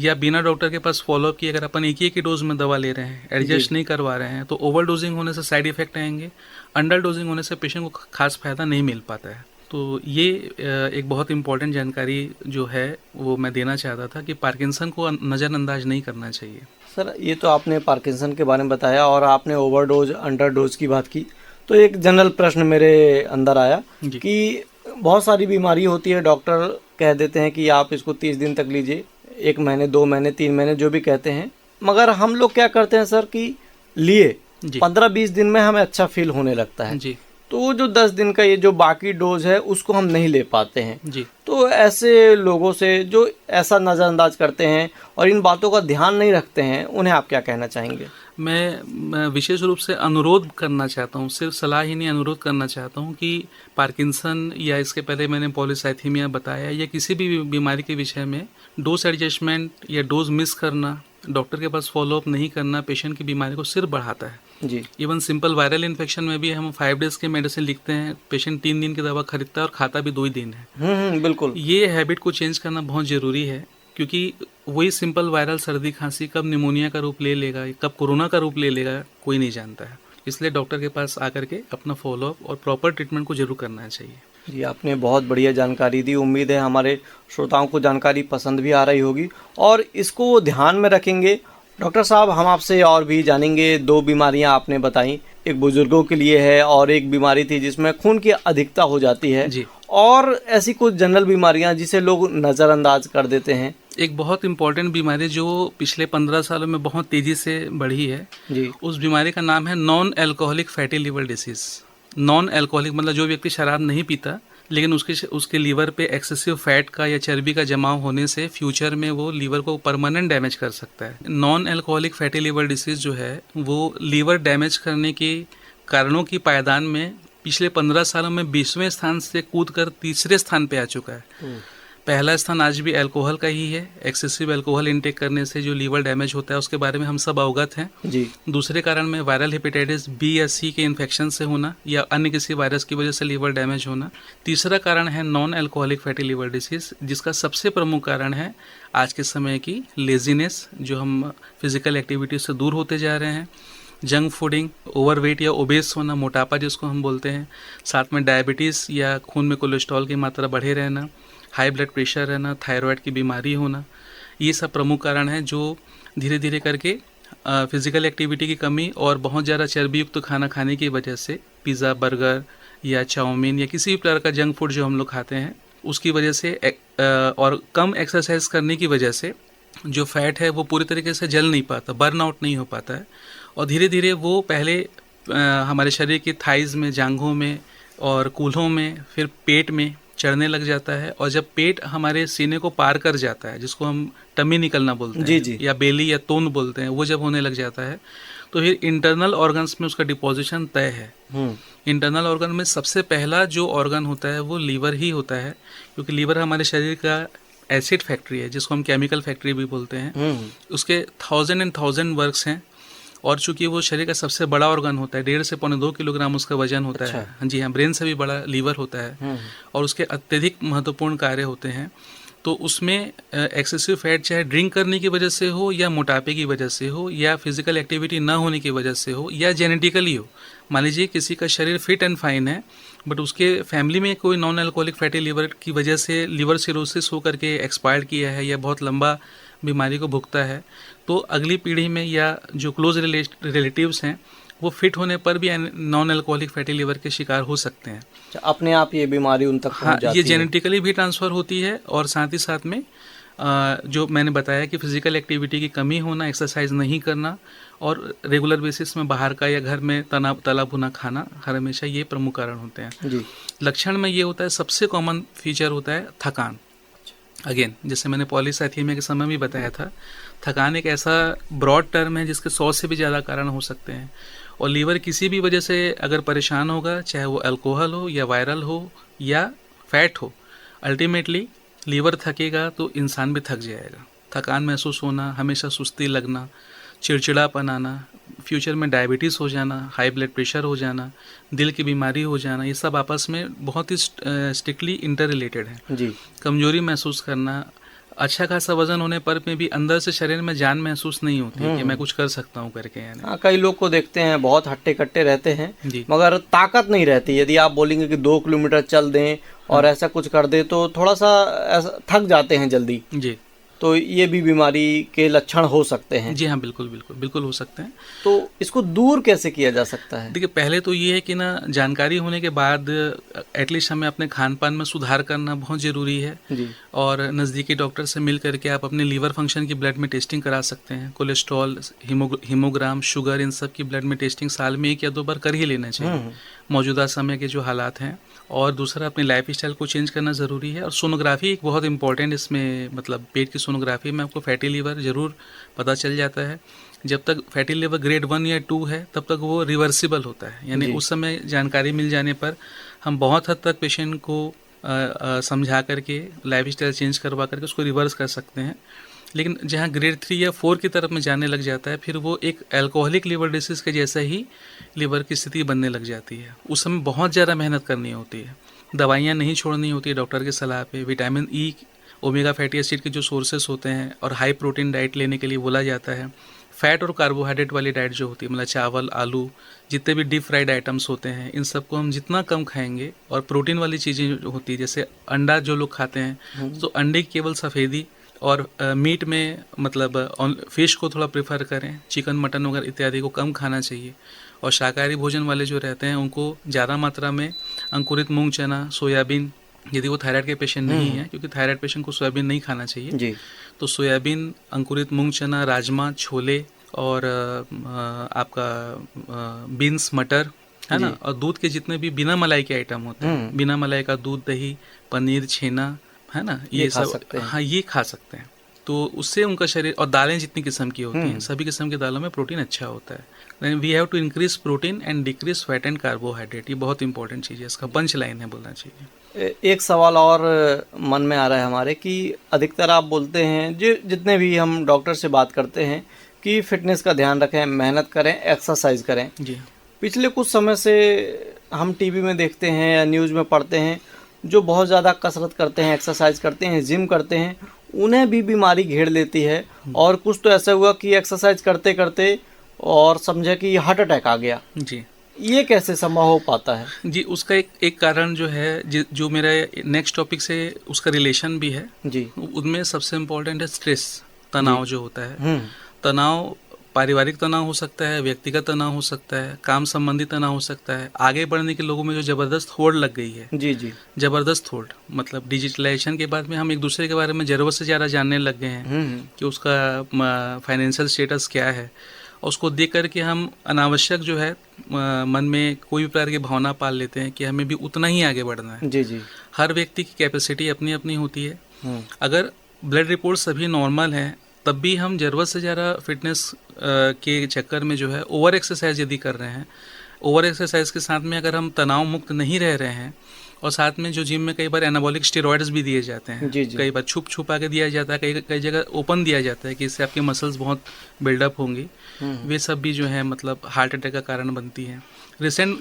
या बिना डॉक्टर के पास फॉलोअप किए अगर अपन एक ही डोज में दवा ले रहे हैं, एडजस्ट नहीं करवा रहे हैं, तो ओवर डोजिंग होने से साइड इफेक्ट आएंगे, अंडर डोजिंग होने से पेशेंट को खास फायदा नहीं मिल पाता है। तो ये एक बहुत इंपॉर्टेंट जानकारी जो है वो मैं देना चाहता था कि पार्किंसन को नज़रअंदाज नहीं करना चाहिए। सर, ये तो आपने पार्किंसन के बारे में बताया और आपने ओवरडोज अंडरडोज की बात की, तो एक जनरल प्रश्न मेरे अंदर आया कि बहुत सारी बीमारी होती है, डॉक्टर कह देते हैं कि आप इसको 30 दिन तक लीजिए, 1 महीने 2 महीने 3 महीने जो भी कहते हैं, मगर हम लोग क्या करते हैं सर कि लिए 15-20 दिन में हमें अच्छा फील होने लगता है जी, तो वो जो 10 दिन का ये जो बाकी डोज है उसको हम नहीं ले पाते हैं जी। तो ऐसे लोगों से जो ऐसा नज़रअंदाज करते हैं और इन बातों का ध्यान नहीं रखते हैं, उन्हें आप क्या कहना चाहेंगे? मैं विशेष रूप से अनुरोध करना चाहता हूँ, सिर्फ सलाह ही नहीं, अनुरोध करना चाहता हूँ कि पार्किंसन या इसके पहले मैंने पॉलीसाइथीमिया बताया या किसी भी बीमारी के विषय में डोज एडजस्टमेंट या डोज मिस करना, डॉक्टर के पास फॉलोअप नहीं करना पेशेंट की बीमारी को सिर्फ बढ़ाता है। जी। इवन सिंपल वायरल इन्फेक्शन में भी हम 5 डेज़ की मेडिसिन लिखते हैं, पेशेंट 3 दिन की दवा खरीदता है और खाता भी 2 ही दिन है। बिल्कुल। ये हैबिट को चेंज करना बहुत ज़रूरी है, क्योंकि वही सिंपल वायरल सर्दी खांसी कब निमोनिया का रूप ले लेगा, कब कोरोना का रूप ले लेगा, कोई नहीं जानता है। इसलिए डॉक्टर के पास आकर के अपना फॉलोअप और प्रॉपर ट्रीटमेंट को जरूर करना चाहिए। जी, आपने बहुत बढ़िया जानकारी दी। उम्मीद है हमारे श्रोताओं को जानकारी पसंद भी आ रही होगी और इसको वो ध्यान में रखेंगे। डॉक्टर साहब, हम आपसे और भी जानेंगे। 2 बीमारियां आपने बताई, एक बुजुर्गों के लिए है और एक बीमारी थी जिसमें खून की अधिकता हो जाती है जी। और ऐसी कुछ जनरल बीमारियां जिसे लोग नज़रअंदाज कर देते हैं। एक बहुत इंपॉर्टेंट बीमारी जो पिछले 15 सालों में बहुत तेज़ी से बढ़ी है जी। उस बीमारी का नाम है non alcoholic fatty liver disease. Non alcoholic मतलब जो व्यक्ति शराब नहीं पीता लेकिन उसके लीवर पे एक्सेसिव फैट का या चर्बी का जमाव होने से फ्यूचर में वो लीवर को परमानेंट डैमेज कर सकता है। Non alcoholic fatty liver disease जो है वो लीवर डैमेज करने के कारणों की पायदान में पिछले 15 सालों में 20वें स्थान से कूदकर तीसरे स्थान पे आ चुका है। पहला स्थान आज भी अल्कोहल का ही है। एक्सेसिव अल्कोहल इंटेक करने से जो लीवर डैमेज होता है उसके बारे में हम सब अवगत हैं। जी। दूसरे कारण में वायरल हेपेटाइटिस बी या सी के इन्फेक्शन से होना या अन्य किसी वायरस की वजह से लीवर डैमेज होना। तीसरा कारण है non alcoholic fatty liver disease, जिसका सबसे प्रमुख कारण है आज के समय की लेजीनेस, जो हम फिजिकल एक्टिविटी से दूर होते जा रहे हैं, जंक फूडिंग, ओवरवेट या ओबेस होना, मोटापा जिसको हम बोलते हैं, साथ में डायबिटीज़ या खून में कोलेस्ट्रॉल की मात्रा बढ़े रहना, हाई ब्लड प्रेशर रहना, थायराइड की बीमारी होना, ये सब प्रमुख कारण हैं जो धीरे धीरे करके फिज़िकल एक्टिविटी की कमी और बहुत ज़्यादा चर्बी युक्त खाना खाने की वजह से, पिज़्ज़ा, बर्गर या चाउमीन या किसी भी प्रकार का जंक फूड जो हम लोग खाते हैं उसकी वजह से और कम एक्सरसाइज करने की वजह से जो फैट है वो पूरी तरीके से जल नहीं पाता, बर्न आउट नहीं हो पाता है और धीरे धीरे वो पहले हमारे शरीर की थाइज़ में, जांघों में और कूल्हों में, फिर पेट में चढ़ने लग जाता है और जब पेट हमारे सीने को पार कर जाता है, जिसको हम टमी निकलना बोलते हैं, जी। या बेली या तोंद बोलते हैं, वो जब होने लग जाता है तो फिर इंटरनल ऑर्गन्स में उसका डिपोजिशन तय है। इंटरनल ऑर्गन में सबसे पहला जो ऑर्गन होता है वो लीवर ही होता है, क्योंकि लीवर हमारे शरीर का एसिड फैक्ट्री है, जिसको हम केमिकल फैक्ट्री भी बोलते हैं। उसके 1000 वर्क्स हैं और चूंकि वो शरीर का सबसे बड़ा ऑर्गन होता है, 1.5 से 2 किलोग्राम उसका वजन होता है। हाँ जी हाँ, ब्रेन से भी बड़ा लीवर होता है और उसके अत्यधिक महत्वपूर्ण कार्य होते हैं। तो उसमें एक्सेसिव फैट चाहे ड्रिंक करने की वजह से हो या मोटापे की वजह से हो या फिजिकल एक्टिविटी ना होने की वजह से हो या जेनेटिकली हो। मान लीजिए किसी का शरीर फिट एंड फाइन है बट उसके फैमिली में कोई नॉन अल्कोहलिक फैटी लिवर की वजह से लिवर सिरोसिस होकर के एक्सपायर किया है या बहुत लंबा बीमारी को भुगता है, तो अगली पीढ़ी में या जो क्लोज रिलेटिव्स हैं वो फिट होने पर भी नॉन अल्कोहलिक फैटी लिवर के शिकार हो सकते हैं। अपने आप ये बीमारी उन तक पहुंच जाती है। ये जेनेटिकली भी ट्रांसफ़र होती है और साथ ही साथ में जो मैंने बताया कि फिजिकल एक्टिविटी की कमी होना, एक्सरसाइज नहीं करना और रेगुलर बेसिस में बाहर का या घर में तला भुना खाना हर हमेशा ये प्रमुख कारण होते हैं। जी। लक्षण में ये होता है, सबसे कॉमन फीचर होता है थकान। अगेन जैसे मैंने पॉलीसाइथीमिया के समय भी बताया था, थकान एक ऐसा ब्रॉड टर्म है जिसके 100 से भी ज़्यादा कारण हो सकते हैं और लीवर किसी भी वजह से अगर परेशान होगा, चाहे वो अल्कोहल हो या वायरल हो या फैट हो, अल्टीमेटली लीवर थकेगा तो इंसान भी थक जाएगा। थकान महसूस होना, हमेशा सुस्ती लगना, चिड़चिड़ापन आना, फ्यूचर में डायबिटीज़ हो जाना, हाई ब्लड प्रेशर हो जाना, दिल की बीमारी हो जाना, ये सब आपस में बहुत ही स्ट्रिक्टली इंटर रिलेटेड है। जी। कमजोरी महसूस करना, अच्छा खासा वजन होने पर में भी अंदर से शरीर में जान महसूस नहीं होती कि मैं कुछ कर सकता हूँ करके। यानी हाँ, कई लोग को देखते हैं बहुत हट्टे कट्टे रहते हैं जी। मगर ताकत नहीं रहती। यदि आप बोलेंगे कि 2 किलोमीटर चल दें और ऐसा कुछ कर दे तो थोड़ा सा ऐसा थक जाते हैं जल्दी। जी। तो ये भी बीमारी के लक्षण हो सकते हैं। जी हाँ, बिल्कुल बिल्कुल बिल्कुल हो सकते हैं। तो इसको दूर कैसे किया जा सकता है? देखिए, पहले तो ये है कि ना, जानकारी होने के बाद एटलीस्ट हमें अपने खान पान में सुधार करना बहुत ज़रूरी है। जी। और नज़दीकी डॉक्टर से मिल करके आप अपने लीवर फंक्शन की ब्लड में टेस्टिंग करा सकते हैं। कोलेस्ट्रॉल, हीमोग्राम, शुगर, इन सब की ब्लड में टेस्टिंग साल में 1 या 2 बार कर ही लेना चाहिए मौजूदा समय के जो हालात हैं। और दूसरा, अपनी लाइफ स्टाइल को चेंज करना ज़रूरी है और सोनोग्राफी एक बहुत इंपॉर्टेंट इसमें मतलब पेट की सोनोग्राफी में आपको फैटी लीवर ज़रूर पता चल जाता है। जब तक फैटी लीवर ग्रेड 1 या 2 है तब तक वो रिवर्सिबल होता है, यानी उस समय जानकारी मिल जाने पर हम बहुत हद तक पेशेंट को समझा करके लाइफ स्टाइल चेंज करवा करके उसको रिवर्स कर सकते हैं। लेकिन जहाँ ग्रेड 3 या 4 की तरफ में जाने लग जाता है, फिर वो एक अल्कोहलिक लीवर डिसीज़ के जैसा ही लीवर की स्थिति बनने लग जाती है। उस समय बहुत ज़्यादा मेहनत करनी होती है, दवाइयाँ नहीं छोड़नी होती है डॉक्टर की सलाह पे, vitamin E, omega fatty acid के जो सोर्सेस होते हैं और हाई प्रोटीन डाइट लेने के लिए बोला जाता है। फैट और कार्बोहाइड्रेट वाली डाइट जो होती है, मतलब चावल, आलू, जितने भी डीप फ्राइड आइटम्स होते हैं, इन सबको हम जितना कम खाएंगे, और प्रोटीन वाली चीज़ें जो होती है जैसे अंडा जो लोग खाते हैं तो अंडे की केवल सफ़ेदी, और मीट में मतलब फिश को थोड़ा प्रेफर करें, चिकन मटन वगैरह इत्यादि को कम खाना चाहिए। और शाकाहारी भोजन वाले जो रहते हैं उनको ज़्यादा मात्रा में अंकुरित मूंग, चना, सोयाबीन, यदि वो थायराइड के पेशेंट नहीं है, क्योंकि थायराइड पेशेंट को सोयाबीन नहीं खाना चाहिए जी। तो सोयाबीन, अंकुरित मूंग, चना, राजमा, छोले और आपका बीन्स, मटर, है ना, और दूध के जितने भी बिना मलाई के आइटम होते हैं, बिना मलाई का दूध, दही, पनीर, छेना, है ना, ये सब, हाँ, ये खा सकते हैं। तो उससे उनका शरीर, और दालें जितनी किस्म की होती हैं, सभी किस्म की दालों में प्रोटीन अच्छा होता है। We have to increase protein and decrease fat and carbohydrate, ये बहुत इंपॉर्टेंट चीज़ है, इसका पंच लाइन है बोलना चाहिए। एक सवाल और मन में आ रहा है हमारे कि अधिकतर आप बोलते हैं, जो जितने भी हम डॉक्टर से बात करते हैं कि फिटनेस का ध्यान रखें, मेहनत करें, एक्सरसाइज करें। जी। पिछले कुछ समय से हम टीवी में देखते हैं या न्यूज़ में पढ़ते हैं, जो बहुत ज़्यादा कसरत करते हैं, एक्सरसाइज करते हैं, जिम करते हैं, उन्हें भी बीमारी घेर लेती है। और कुछ तो ऐसा हुआ कि एक्सरसाइज करते करते और समझे कि हार्ट अटैक आ गया। जी। ये कैसे संभव हो पाता है? जी, उसका एक कारण जो है, जो मेरा नेक्स्ट टॉपिक से उसका रिलेशन भी है जी, उनमें सबसे इम्पोर्टेंट है स्ट्रेस, तनाव जो होता है। तनाव पारिवारिक तनाव हो सकता है, व्यक्तिगत तनाव हो सकता है, काम संबंधी तनाव हो सकता है। आगे बढ़ने के लोगों में जो ज़बरदस्त होड़ लग गई है, जी जी, ज़बरदस्त होड़, मतलब डिजिटलाइजेशन के बाद में हम एक दूसरे के बारे में ज़रूरत से ज़्यादा जानने लग गए हैं कि उसका फाइनेंशियल स्टेटस क्या है, और उसको देख करके हम अनावश्यक जो है मन में कोई भी प्रकार की भावना पाल लेते हैं कि हमें भी उतना ही आगे बढ़ना है। जी जी। हर व्यक्ति की कैपेसिटी अपनी अपनी होती है। अगर ब्लड रिपोर्ट सभी नॉर्मल हैं तब भी हम ज़रूरत से ज़्यादा फिटनेस के चक्कर में जो है ओवर एक्सरसाइज यदि कर रहे हैं, ओवर एक्सरसाइज के साथ में अगर हम तनाव मुक्त नहीं रह रहे हैं, और साथ में जो जिम में कई बार एनाबॉलिक स्टेरॉइड्स भी दिए जाते हैं, जी जी। कई बार छुप छुपा के दिया जाता है, कई जगह ओपन दिया जाता है कि इससे आपके मसल्स बहुत बिल्डअप होंगी, वे सब भी जो है मतलब हार्ट अटैक का कारण बनती हैं। रिसेंट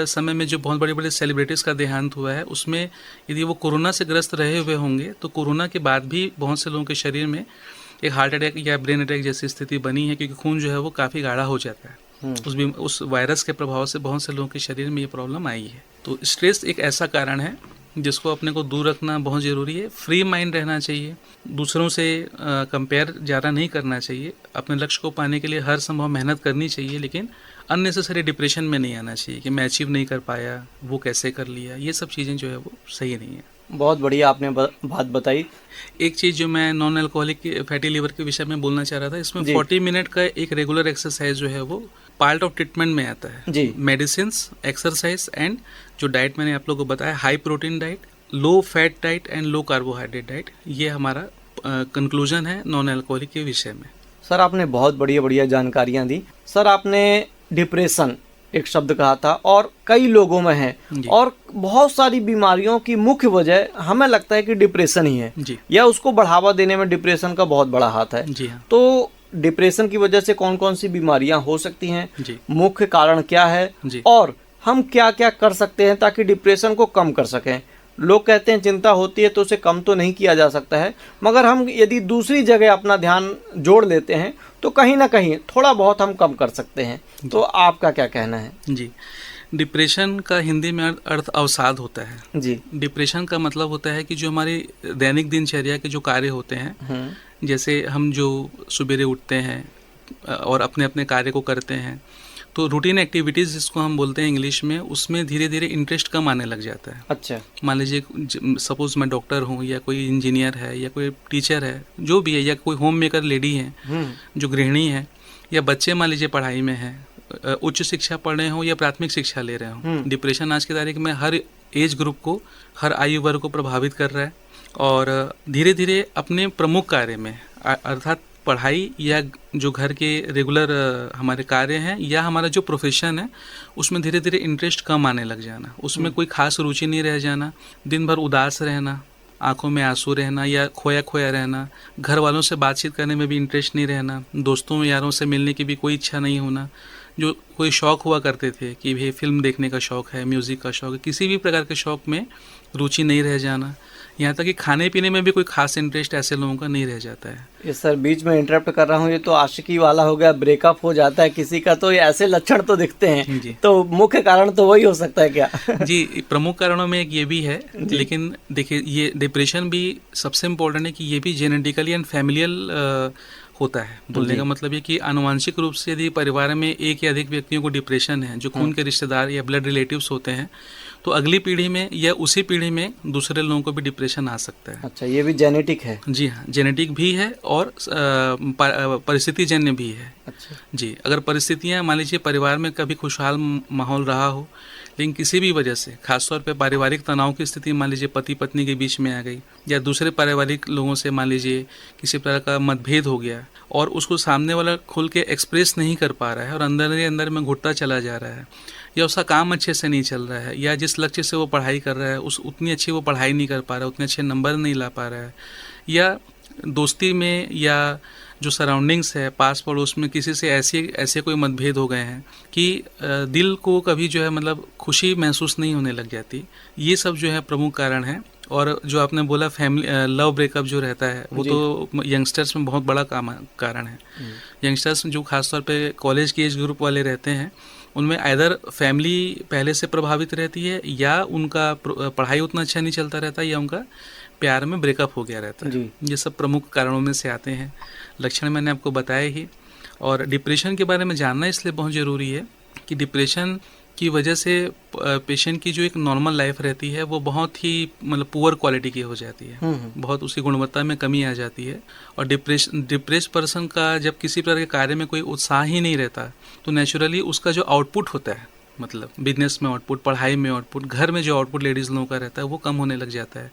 समय में जो बहुत बड़े बड़े सेलिब्रिटीज़ का देहांत हुआ है, उसमें यदि वो कोरोना से ग्रस्त रहे हुए होंगे तो कोरोना के बाद भी बहुत से लोगों के शरीर में एक हार्ट अटैक या ब्रेन अटैक जैसी स्थिति बनी है, क्योंकि खून जो है वो काफ़ी गाढ़ा हो जाता है। उस वायरस के प्रभाव से बहुत से लोगों के शरीर में ये प्रॉब्लम आई है। तो स्ट्रेस एक ऐसा कारण है जिसको अपने को दूर रखना बहुत ज़रूरी है। फ्री माइंड रहना चाहिए, दूसरों से कंपेयर ज़्यादा नहीं करना चाहिए, अपने लक्ष्य को पाने के लिए हर संभव मेहनत करनी चाहिए, लेकिन अननेसेसरी डिप्रेशन में नहीं आना चाहिए कि मैं अचीव नहीं कर पाया, वो कैसे कर लिया, ये सब चीज़ें जो है वो सही नहीं है। बहुत बढ़िया आपने बात बताई। एक चीज़ जो मैं नॉन अल्कोहलिक फैटी लीवर के विषय में बोलना चाह रहा था, इसमें 40 मिनट का एक रेगुलर एक्सरसाइज जो है वो पार्ट ऑफ ट्रीटमेंट में आता है जी। मेडिसिन, एक्सरसाइज एंड जो डाइट मैंने आप लोगों को बताया, high protein diet, low fat diet and low carbohydrate diet, ये हमारा कंक्लूजन है नॉन अल्कोहलिक के विषय में। सर आपने बहुत बढ़िया जानकारियां दी। सर आपने डिप्रेशन एक शब्द कहा था और कई लोगों में है, और बहुत सारी बीमारियों की मुख्य वजह हमें लगता है कि डिप्रेशन ही है जी। या उसको बढ़ावा देने में डिप्रेशन का बहुत बड़ा हाथ है। जी हाँ। तो डिप्रेशन की वजह से कौन कौन सी बीमारियां हो सकती हैं, मुख्य कारण क्या है, और हम क्या क्या कर सकते हैं ताकि डिप्रेशन को कम कर सकें? लोग कहते हैं चिंता होती है तो उसे कम तो नहीं किया जा सकता है, मगर हम यदि दूसरी जगह अपना ध्यान जोड़ लेते हैं तो कहीं ना कहीं थोड़ा बहुत हम कम कर सकते हैं। तो आपका क्या कहना है? जी, डिप्रेशन का हिंदी में अर्थ अवसाद होता है। जी। डिप्रेशन का मतलब होता है कि जो हमारी दैनिक दिनचर्या के जो कार्य होते हैं, जैसे हम जो सुबेरे उठते हैं और अपने अपने कार्य को करते हैं, तो रूटीन एक्टिविटीज़ जिसको हम बोलते हैं इंग्लिश में, उसमें धीरे धीरे इंटरेस्ट कम आने लग जाता है। अच्छा। मान लीजिए सपोज मैं डॉक्टर हूँ, या कोई इंजीनियर है, या कोई टीचर है, जो भी है, या कोई होम मेकर लेडी है, जो गृहिणी है, या बच्चे मान लीजिए पढ़ाई में है, उच्च शिक्षा पढ़ रहे हों या प्राथमिक शिक्षा ले रहे हों। डिप्रेशन आज की तारीख में हर एज ग्रुप को, हर आयु वर्ग को प्रभावित कर रहा है। और धीरे धीरे अपने प्रमुख कार्य में अर्थात पढ़ाई या जो घर के रेगुलर हमारे कार्य हैं या हमारा जो प्रोफेशन है उसमें धीरे धीरे इंटरेस्ट कम आने लग जाना, उसमें कोई खास रुचि नहीं रह जाना, दिन भर उदास रहना, आंखों में आंसू रहना या खोया खोया रहना, घर वालों से बातचीत करने में भी इंटरेस्ट नहीं रहना, दोस्तों यारों से मिलने की भी कोई इच्छा नहीं होना, जो कोई शौक़ हुआ करते थे कि भाई फिल्म देखने का शौक़ है, म्यूज़िक का शौक़ है, किसी भी प्रकार के शौक़ में रुचि नहीं रह जाना, यहाँ तक कि खाने पीने में भी कोई खास इंटरेस्ट ऐसे लोगों का नहीं रह जाता है। ये सर बीच में इंटरप्ट कर रहा हूँ, ये तो आशिकी वाला हो गया, ब्रेकअप हो जाता है किसी का, तो ये ऐसे लक्षण तो दिखते हैं जी। तो मुख्य कारण तो वही हो सकता है क्या? जी, प्रमुख कारणों में एक ये भी है, लेकिन देखिए ये डिप्रेशन भी सबसे इम्पोर्टेंट है कि ये भी जेनेटिकली एंड फैमिलियल होता है। बोलने का मतलब ये कि आनुवांशिक रूप से यदि परिवार में एक या अधिक व्यक्तियों को डिप्रेशन है, जो खून के रिश्तेदार या ब्लड रिलेटिव्स होते हैं, तो अगली पीढ़ी में या उसी पीढ़ी में दूसरे लोगों को भी डिप्रेशन आ सकता है। अच्छा, ये भी जेनेटिक है? जी हाँ, जेनेटिक भी है और परिस्थितिजन्य भी है। अच्छा जी, अगर परिस्थितियाँ मान लीजिए परिवार में कभी खुशहाल माहौल रहा हो, लेकिन किसी भी वजह से खासतौर पे पारिवारिक तनाव की स्थिति मान लीजिए पति पत्नी के बीच में आ गई या दूसरे पारिवारिक लोगों से मान लीजिए किसी प्रकार का मतभेद हो गया और उसको सामने वाला खुल के एक्सप्रेस नहीं कर पा रहा है और अंदर ही अंदर में घुटता चला जा रहा है, या उसका काम अच्छे से नहीं चल रहा है, या जिस लक्ष्य से वो पढ़ाई कर रहा है उतनी अच्छी वो पढ़ाई नहीं कर पा रहा है, उतने अच्छे नंबर नहीं ला पा रहा है, या दोस्ती में या जो सराउंडिंग्स है पास पड़ोस में किसी से ऐसे कोई मतभेद हो गए हैं कि दिल को कभी जो है मतलब खुशी महसूस नहीं होने लग जाती। ये सब जो है प्रमुख कारण है। और जो आपने बोला फैमिली लव ब्रेकअप जो रहता है वो तो यंगस्टर्स में बहुत बड़ा कारण है। यंगस्टर्स जो खासतौर पे कॉलेज के एज ग्रुप वाले रहते हैं उनमें आइदर फैमिली पहले से प्रभावित रहती है या उनका पढ़ाई उतना अच्छा नहीं चलता रहता या उनका प्यार में ब्रेकअप हो गया रहता है। ये सब प्रमुख कारणों में से आते हैं। लक्षण मैंने आपको बताए ही। और डिप्रेशन के बारे में जानना इसलिए बहुत ज़रूरी है कि डिप्रेशन की वजह से पेशेंट की जो एक नॉर्मल लाइफ रहती है वो बहुत ही मतलब पुअर क्वालिटी की हो जाती है, बहुत उसकी गुणवत्ता में कमी आ जाती है। और डिप्रेस पर्सन का जब किसी प्रकार के कार्य में कोई उत्साह ही नहीं रहता तो नेचुरली उसका जो आउटपुट होता है, मतलब बिजनेस में आउटपुट, पढ़ाई में आउटपुट, घर में जो आउटपुट लेडीज़ लोगों का रहता है वो कम होने लग जाता है।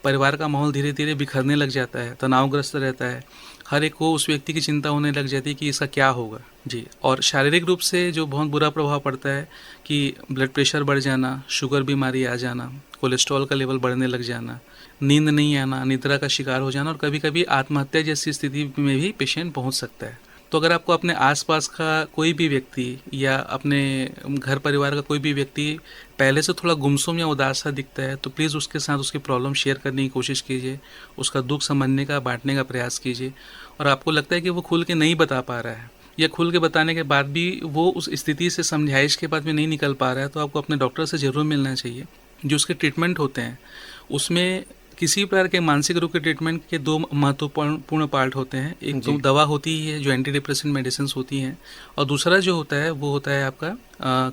परिवार का माहौल धीरे धीरे बिखरने लग जाता है, तनावग्रस्त रहता है, हर एक को उस व्यक्ति की चिंता होने लग जाती है कि इसका क्या होगा। जी, और शारीरिक रूप से जो बहुत बुरा प्रभाव पड़ता है कि ब्लड प्रेशर बढ़ जाना, शुगर बीमारी आ जाना, कोलेस्ट्रॉल का लेवल बढ़ने लग जाना, नींद नहीं आना, निद्रा का शिकार हो जाना और कभी कभी आत्महत्या जैसी स्थिति में भी पेशेंट पहुंच सकता है। तो अगर आपको अपने आसपास का कोई भी व्यक्ति या अपने घर परिवार का कोई भी व्यक्ति पहले से थोड़ा गुमसुम या उदास सा दिखता है तो प्लीज़ उसके साथ उसकी प्रॉब्लम शेयर करने की कोशिश कीजिए, उसका दुख समझने का, बांटने का प्रयास कीजिए। और आपको लगता है कि वो खुल के नहीं बता पा रहा है या खुल के बताने के बाद भी वो उस स्थिति से समझाइश के बाद में नहीं निकल पा रहा है तो आपको अपने डॉक्टर से ज़रूर मिलना चाहिए। जो उसके ट्रीटमेंट होते हैं उसमें किसी प्रकार के मानसिक रोग के ट्रीटमेंट के दो महत्वपूर्ण पार्ट होते हैं। एक तो दवा होती है जो एंटी डिप्रेसेंट मेडिसिन होती हैं और दूसरा जो होता है वो होता है आपका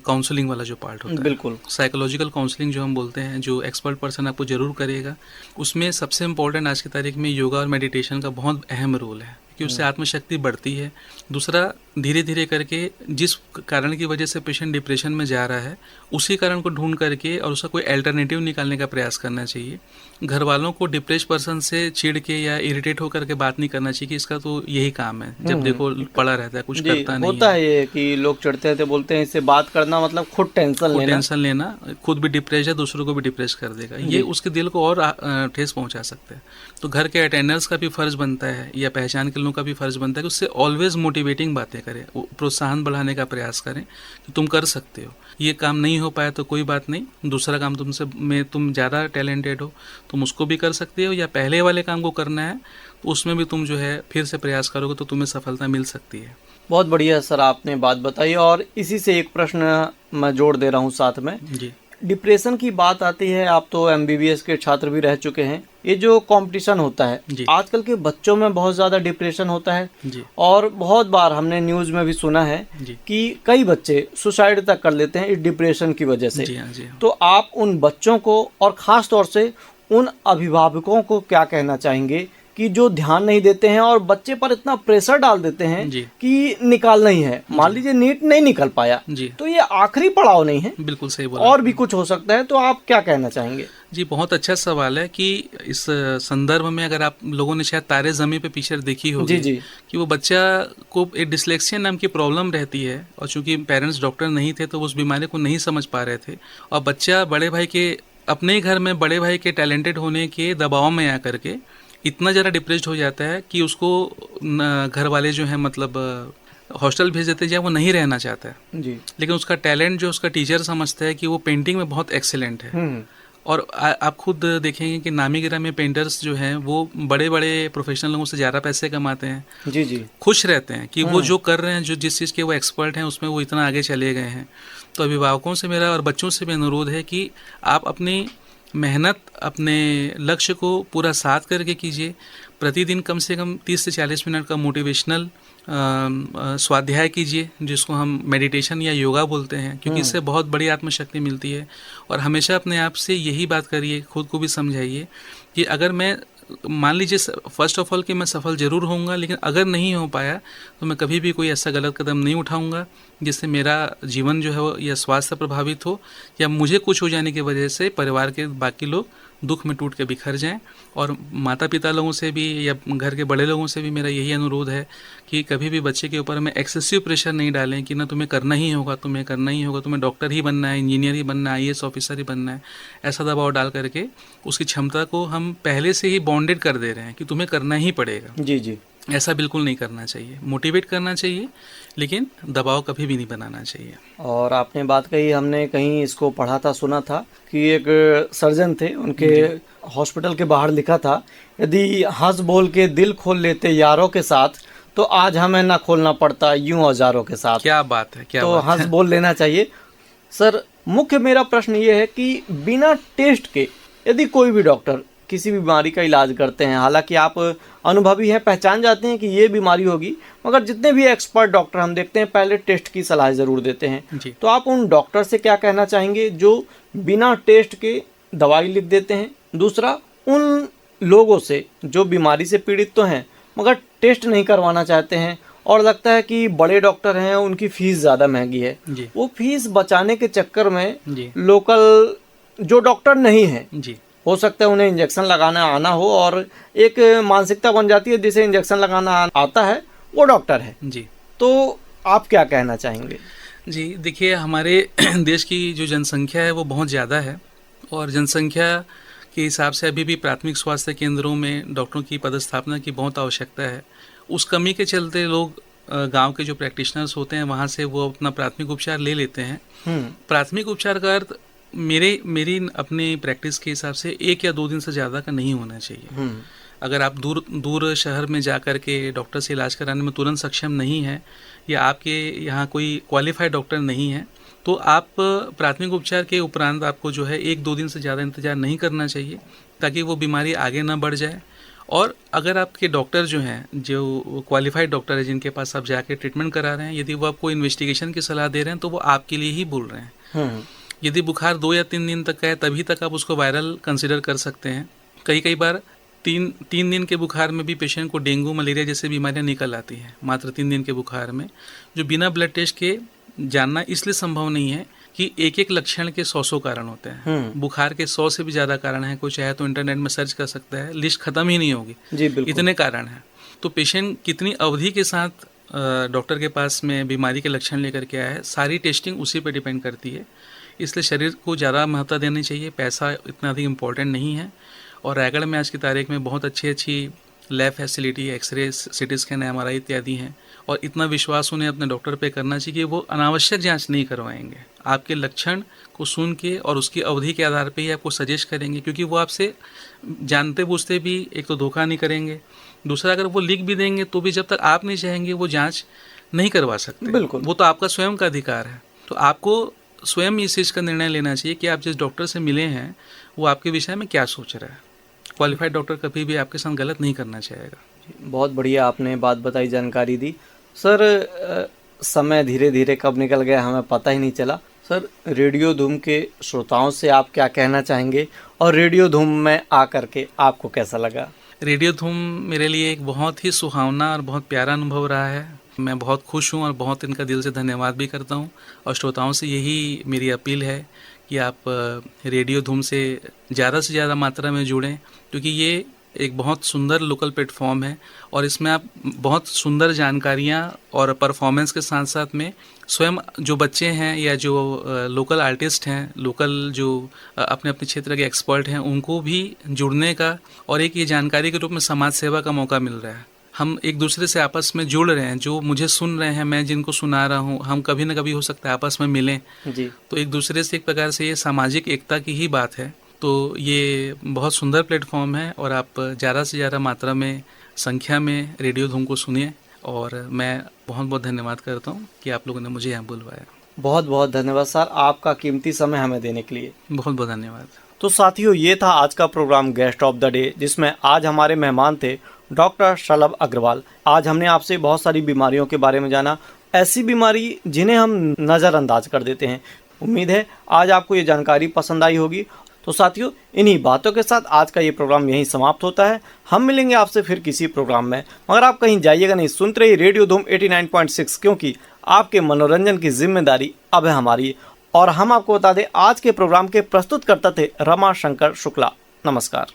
काउंसलिंग वाला जो पार्ट होता है। बिल्कुल, साइकोलॉजिकल काउंसलिंग जो हम बोलते हैं, जो एक्सपर्ट पर्सन आपको जरूर करेगा। उसमें सबसे इम्पोर्टेंट आज की तारीख में योगा और मेडिटेशन का बहुत अहम रोल है कि उससे आत्मशक्ति बढ़ती है। दूसरा, धीरे धीरे करके जिस कारण की वजह से पेशेंट डिप्रेशन में जा रहा है उसी कारण को ढूंढ करके और उसका कोई अल्टरनेटिव निकालने का प्रयास करना चाहिए। घर वालों को डिप्रेस पर्सन से चिढ़ के या इरिटेट होकर के बात नहीं करना चाहिए कि इसका तो यही काम है, जब देखो पड़ा रहता है, कुछ करता नहीं होता है। ये कि लोग चिढ़ते हैं तो बोलते हैं इससे बात करना मतलब खुद टेंशन लेना, खुद भी डिप्रेस है दूसरों को भी डिप्रेस कर देगा, ये उसके दिल को और ठेस पहुंचा सकता है। तो घर के अटेंडर्स का भी फर्ज बनता है या पहचान के लोगों का भी फर्ज बनता है कि उससे ऑलवेज मोटिवेटिंग बातें करें, प्रोत्साहन बढ़ाने का प्रयास करें कि तुम कर सकते हो, ये काम नहीं हो पाया तो कोई बात नहीं, दूसरा काम तुम ज़्यादा टैलेंटेड हो, तुम उसको भी कर सकते हो, या पहले वाले काम को करना है तो उसमें भी तुम जो है फिर से प्रयास करोगे तो तुम्हें सफलता मिल सकती है। बहुत बढ़िया सर आपने बात बताई। और इसी से एक प्रश्न मैं जोड़ दे रहा हूँ साथ में। जी, डिप्रेशन की बात आती है, आप तो MBBS के छात्र भी रह चुके हैं, ये जो कंपटीशन होता है आजकल के बच्चों में बहुत ज़्यादा डिप्रेशन होता है जी। और बहुत बार हमने न्यूज़ में भी सुना है कि कई बच्चे सुसाइड तक कर लेते हैं इस डिप्रेशन की वजह से। जी। तो आप उन बच्चों को और ख़ास तौर से उन अभिभावकों को क्या कहना चाहेंगे कि जो ध्यान नहीं देते हैं और बच्चे पर इतना प्रेशर डाल देते हैं जी। कि निकालना ही है। मान लीजिए नीट नहीं निकल पाया जी। तो ये आखिरी पड़ाव नहीं है, बिल्कुल सही बोला। और भी कुछ हो सकता है, तो आप क्या कहना चाहेंगे? जी, बहुत अच्छा सवाल है कि इस संदर्भ में अगर आप लोगों ने शायद तारे ज़मीं पे पिक्चर देखी होगी, जी। कि वो बच्चा को एक डिसलेक्सिया नाम की प्रॉब्लम रहती है, और चूंकि पेरेंट्स डॉक्टर नहीं थे तो उस बीमारी को नहीं समझ पा रहे थे, और बच्चा बड़े भाई के अपने ही घर में बड़े भाई के टैलेंटेड होने के दबाव में आ करके इतना ज़्यादा डिप्रेस्ड हो जाता है कि उसको घर वाले जो है मतलब हॉस्टल भेज देते हैं, वो नहीं रहना चाहता है। जी। लेकिन उसका टैलेंट जो उसका टीचर समझता है कि वो पेंटिंग में बहुत एक्सीलेंट है। और आप खुद देखेंगे कि नामी गिरामी पेंटर्स जो हैं वो बड़े बड़े प्रोफेशनल लोगों से ज़्यादा पैसे कमाते हैं। जी। खुश रहते हैं कि वो जो कर रहे हैं, जो जिस चीज़ के वो एक्सपर्ट हैं उसमें वो इतना आगे चले गए हैं। तो अभिभावकों से मेरा और बच्चों से भी अनुरोध है कि आप अपनी मेहनत, अपने लक्ष्य को पूरा साथ करके कीजिए। प्रतिदिन कम से कम 30 से 40 मिनट का मोटिवेशनल स्वाध्याय कीजिए, जिसको हम मेडिटेशन या योगा बोलते हैं, क्योंकि इससे बहुत बड़ी आत्मशक्ति मिलती है। और हमेशा अपने आप से यही बात करिए, खुद को भी समझाइए कि अगर मैं मान लीजिए फर्स्ट ऑफ ऑल कि मैं सफल जरूर होऊंगा, लेकिन अगर नहीं हो पाया तो मैं कभी भी कोई ऐसा गलत कदम नहीं उठाऊंगा जिससे मेरा जीवन जो है वो या स्वास्थ्य प्रभावित हो, या मुझे कुछ हो जाने की वजह से परिवार के बाकी लोग दुख में टूट के बिखर जाएं। और माता पिता लोगों से भी या घर के बड़े लोगों से भी मेरा यही अनुरोध है कि कभी भी बच्चे के ऊपर में एक्सेसिव प्रेशर नहीं डालें कि ना तुम्हें करना ही होगा, तुम्हें करना ही होगा, तुम्हें डॉक्टर ही बनना है, इंजीनियर ही बनना है, आईएएस ऑफिसर ही बनना है। ऐसा दबाव डाल करके उसकी क्षमता को हम पहले से ही बॉन्डेड कर दे रहे हैं कि तुम्हें करना ही पड़ेगा। जी। ऐसा बिल्कुल नहीं करना चाहिए। मोटिवेट करना चाहिए, लेकिन दबाव कभी भी नहीं बनाना चाहिए। और आपने बात कही, हमने कहीं इसको पढ़ा था, सुना था कि एक सर्जन थे, उनके हॉस्पिटल के बाहर लिखा था, यदि हंस बोल के दिल खोल लेते यारों के साथ तो आज हमें ना खोलना पड़ता यूं औजारों के साथ। क्या बात है, क्या तो बात हंस है। बोल लेना चाहिए। सर, मुख्य मेरा प्रश्न ये है कि बिना टेस्ट के यदि कोई भी डॉक्टर किसी बीमारी का इलाज करते हैं, हालांकि आप अनुभवी हैं, पहचान जाते हैं कि ये बीमारी होगी, मगर जितने भी एक्सपर्ट डॉक्टर हम देखते हैं पहले टेस्ट की सलाह ज़रूर देते हैं। जी। तो आप उन डॉक्टर से क्या कहना चाहेंगे जो बिना टेस्ट के दवाई लिख देते हैं? दूसरा, उन लोगों से जो बीमारी से पीड़ित तो हैं मगर टेस्ट नहीं करवाना चाहते हैं और लगता है कि बड़े डॉक्टर हैं, उनकी फीस ज़्यादा महंगी है, जी। वो फीस बचाने के चक्कर में जी। लोकल जो डॉक्टर नहीं है, जी। हो सकता है उन्हें इंजेक्शन लगाना आना हो और एक मानसिकता बन जाती है जिसे इंजेक्शन लगाना आता है वो डॉक्टर है। जी। तो आप क्या कहना चाहेंगे? जी, देखिए, हमारे देश की जो जनसंख्या है वो बहुत ज़्यादा है, और जनसंख्या के हिसाब से अभी भी प्राथमिक स्वास्थ्य केंद्रों में डॉक्टरों की पदस्थापना की बहुत आवश्यकता है। उस कमी के चलते लोग गांव के जो प्रैक्टिशनर्स होते हैं वहाँ से वो अपना प्राथमिक उपचार ले लेते हैं। प्राथमिक उपचार का अर्थ मेरी अपनी प्रैक्टिस के हिसाब से 1 या 2 दिन से ज़्यादा का नहीं होना चाहिए। अगर आप दूर शहर में जा कर के डॉक्टर से इलाज कराने में तुरंत सक्षम नहीं है, या आपके यहाँ कोई क्वालिफाइड डॉक्टर नहीं है, तो आप प्राथमिक उपचार के उपरांत आपको जो है 1-2 दिन से ज़्यादा इंतज़ार नहीं करना चाहिए, ताकि वो बीमारी आगे ना बढ़ जाए। और अगर आपके डॉक्टर जो हैं, जो क्वालिफाइड डॉक्टर है जिनके पास आप जाके ट्रीटमेंट करा रहे हैं, यदि वो आपको इन्वेस्टिगेशन की सलाह दे रहे हैं तो वो आपके लिए ही बोल रहे हैं। यदि बुखार 2 या 3 दिन तक का है तभी तक आप उसको वायरल कंसिडर कर सकते हैं। कई बार 3 दिन के बुखार में भी पेशेंट को डेंगू, मलेरिया जैसी बीमारियां निकल आती हैं मात्र 3 दिन के बुखार में, जो बिना ब्लड टेस्ट के जानना इसलिए संभव नहीं है कि एक लक्षण के 100 कारण होते हैं। बुखार के 100 से भी ज़्यादा कारण हैं। कोई चाहे तो इंटरनेट में सर्च कर सकता है, लिस्ट खत्म ही नहीं होगी। जी, बिल्कुल। इतने कारण हैं। तो पेशेंट कितनी अवधि के साथ डॉक्टर के पास में बीमारी के लक्षण लेकर के आया है, सारी टेस्टिंग उसी पर डिपेंड करती है। इसलिए शरीर को ज़्यादा महत्व देनी चाहिए, पैसा इतना अधिक इम्पोर्टेंट नहीं है। और रायगढ़ में आज की तारीख में बहुत अच्छी lab facility, x-ray, CT scan, MRI इत्यादि हैं, और इतना विश्वास उन्हें अपने डॉक्टर पे करना चाहिए कि वो अनावश्यक जांच नहीं करवाएंगे। आपके लक्षण को सुन के और उसकी अवधि के आधार पे ही आपको सजेस्ट करेंगे, क्योंकि वो आपसे जानते बूझते भी एक तो धोखा नहीं करेंगे, दूसरा अगर वो लिख भी देंगे तो भी जब तक आप नहीं चाहेंगे वो जाँच नहीं करवा सकते। बिल्कुल। वो तो आपका स्वयं का अधिकार है। तो आपको स्वयं इस चीज़ का निर्णय लेना चाहिए कि आप जिस डॉक्टर से मिले हैं वो आपके विषय में क्या सोच रहा है। क्वालिफाइड डॉक्टर कभी भी आपके साथ गलत नहीं करना चाहेगा। बहुत बढ़िया आपने बात बताई, जानकारी दी। सर, समय धीरे धीरे कब निकल गया हमें पता ही नहीं चला। सर, रेडियो धूम के श्रोताओं से आप क्या कहना चाहेंगे और रेडियो धूम में आकर के आपको कैसा लगा? रेडियो धूम मेरे लिए एक बहुत ही सुहावना और बहुत प्यारा अनुभव रहा है। मैं बहुत खुश हूँ और बहुत इनका दिल से धन्यवाद भी करता हूँ। और श्रोताओं से यही मेरी अपील है कि आप रेडियो धूम से ज़्यादा मात्रा में जुड़ें, क्योंकि ये एक बहुत सुंदर लोकल प्लेटफॉर्म है और इसमें आप बहुत सुंदर जानकारियाँ और परफॉर्मेंस के साथ साथ में स्वयं जो बच्चे हैं या जो लोकल आर्टिस्ट हैं, लोकल जो अपने अपने क्षेत्र के एक्सपर्ट हैं, उनको भी जुड़ने का और एक ये जानकारी के रूप में समाज सेवा का मौका मिल रहा है। हम एक दूसरे से आपस में जुड़ रहे हैं, जो मुझे सुन रहे हैं, मैं जिनको सुना रहा हूँ, हम कभी ना कभी हो सकता है आपस में मिलें जी। तो एक दूसरे से एक प्रकार से ये सामाजिक एकता की ही बात है। तो ये बहुत सुंदर प्लेटफॉर्म है और आप ज़्यादा से ज़्यादा मात्रा में संख्या में रेडियो धूम को सुनिए। और मैं बहुत बहुत धन्यवाद करता हूँ कि आप लोगों ने मुझे यहाँ बुलवाया। बहुत बहुत धन्यवाद सर, आपका कीमती समय हमें देने के लिए। बहुत बहुत धन्यवाद। तो साथियों, ये था आज का programme guest of the day, जिसमें आज हमारे मेहमान थे डॉक्टर शलभ अग्रवाल। आज हमने आपसे बहुत सारी बीमारियों के बारे में जाना, ऐसी बीमारी जिन्हें हम नज़रअंदाज कर देते हैं। उम्मीद है आज आपको ये जानकारी पसंद आई होगी। तो साथियों, इन्हीं बातों के साथ आज का ये प्रोग्राम यहीं समाप्त होता है। हम मिलेंगे आपसे फिर किसी प्रोग्राम में, मगर आप कहीं जाइएगा नहीं, सुनते रहिए रेडियो धूम 89.6, क्योंकि आपके मनोरंजन की जिम्मेदारी अब है हमारी। और हम आपको बता दें, आज के प्रोग्राम के प्रस्तुतकर्ता थे रमा शंकर शुक्ला। नमस्कार।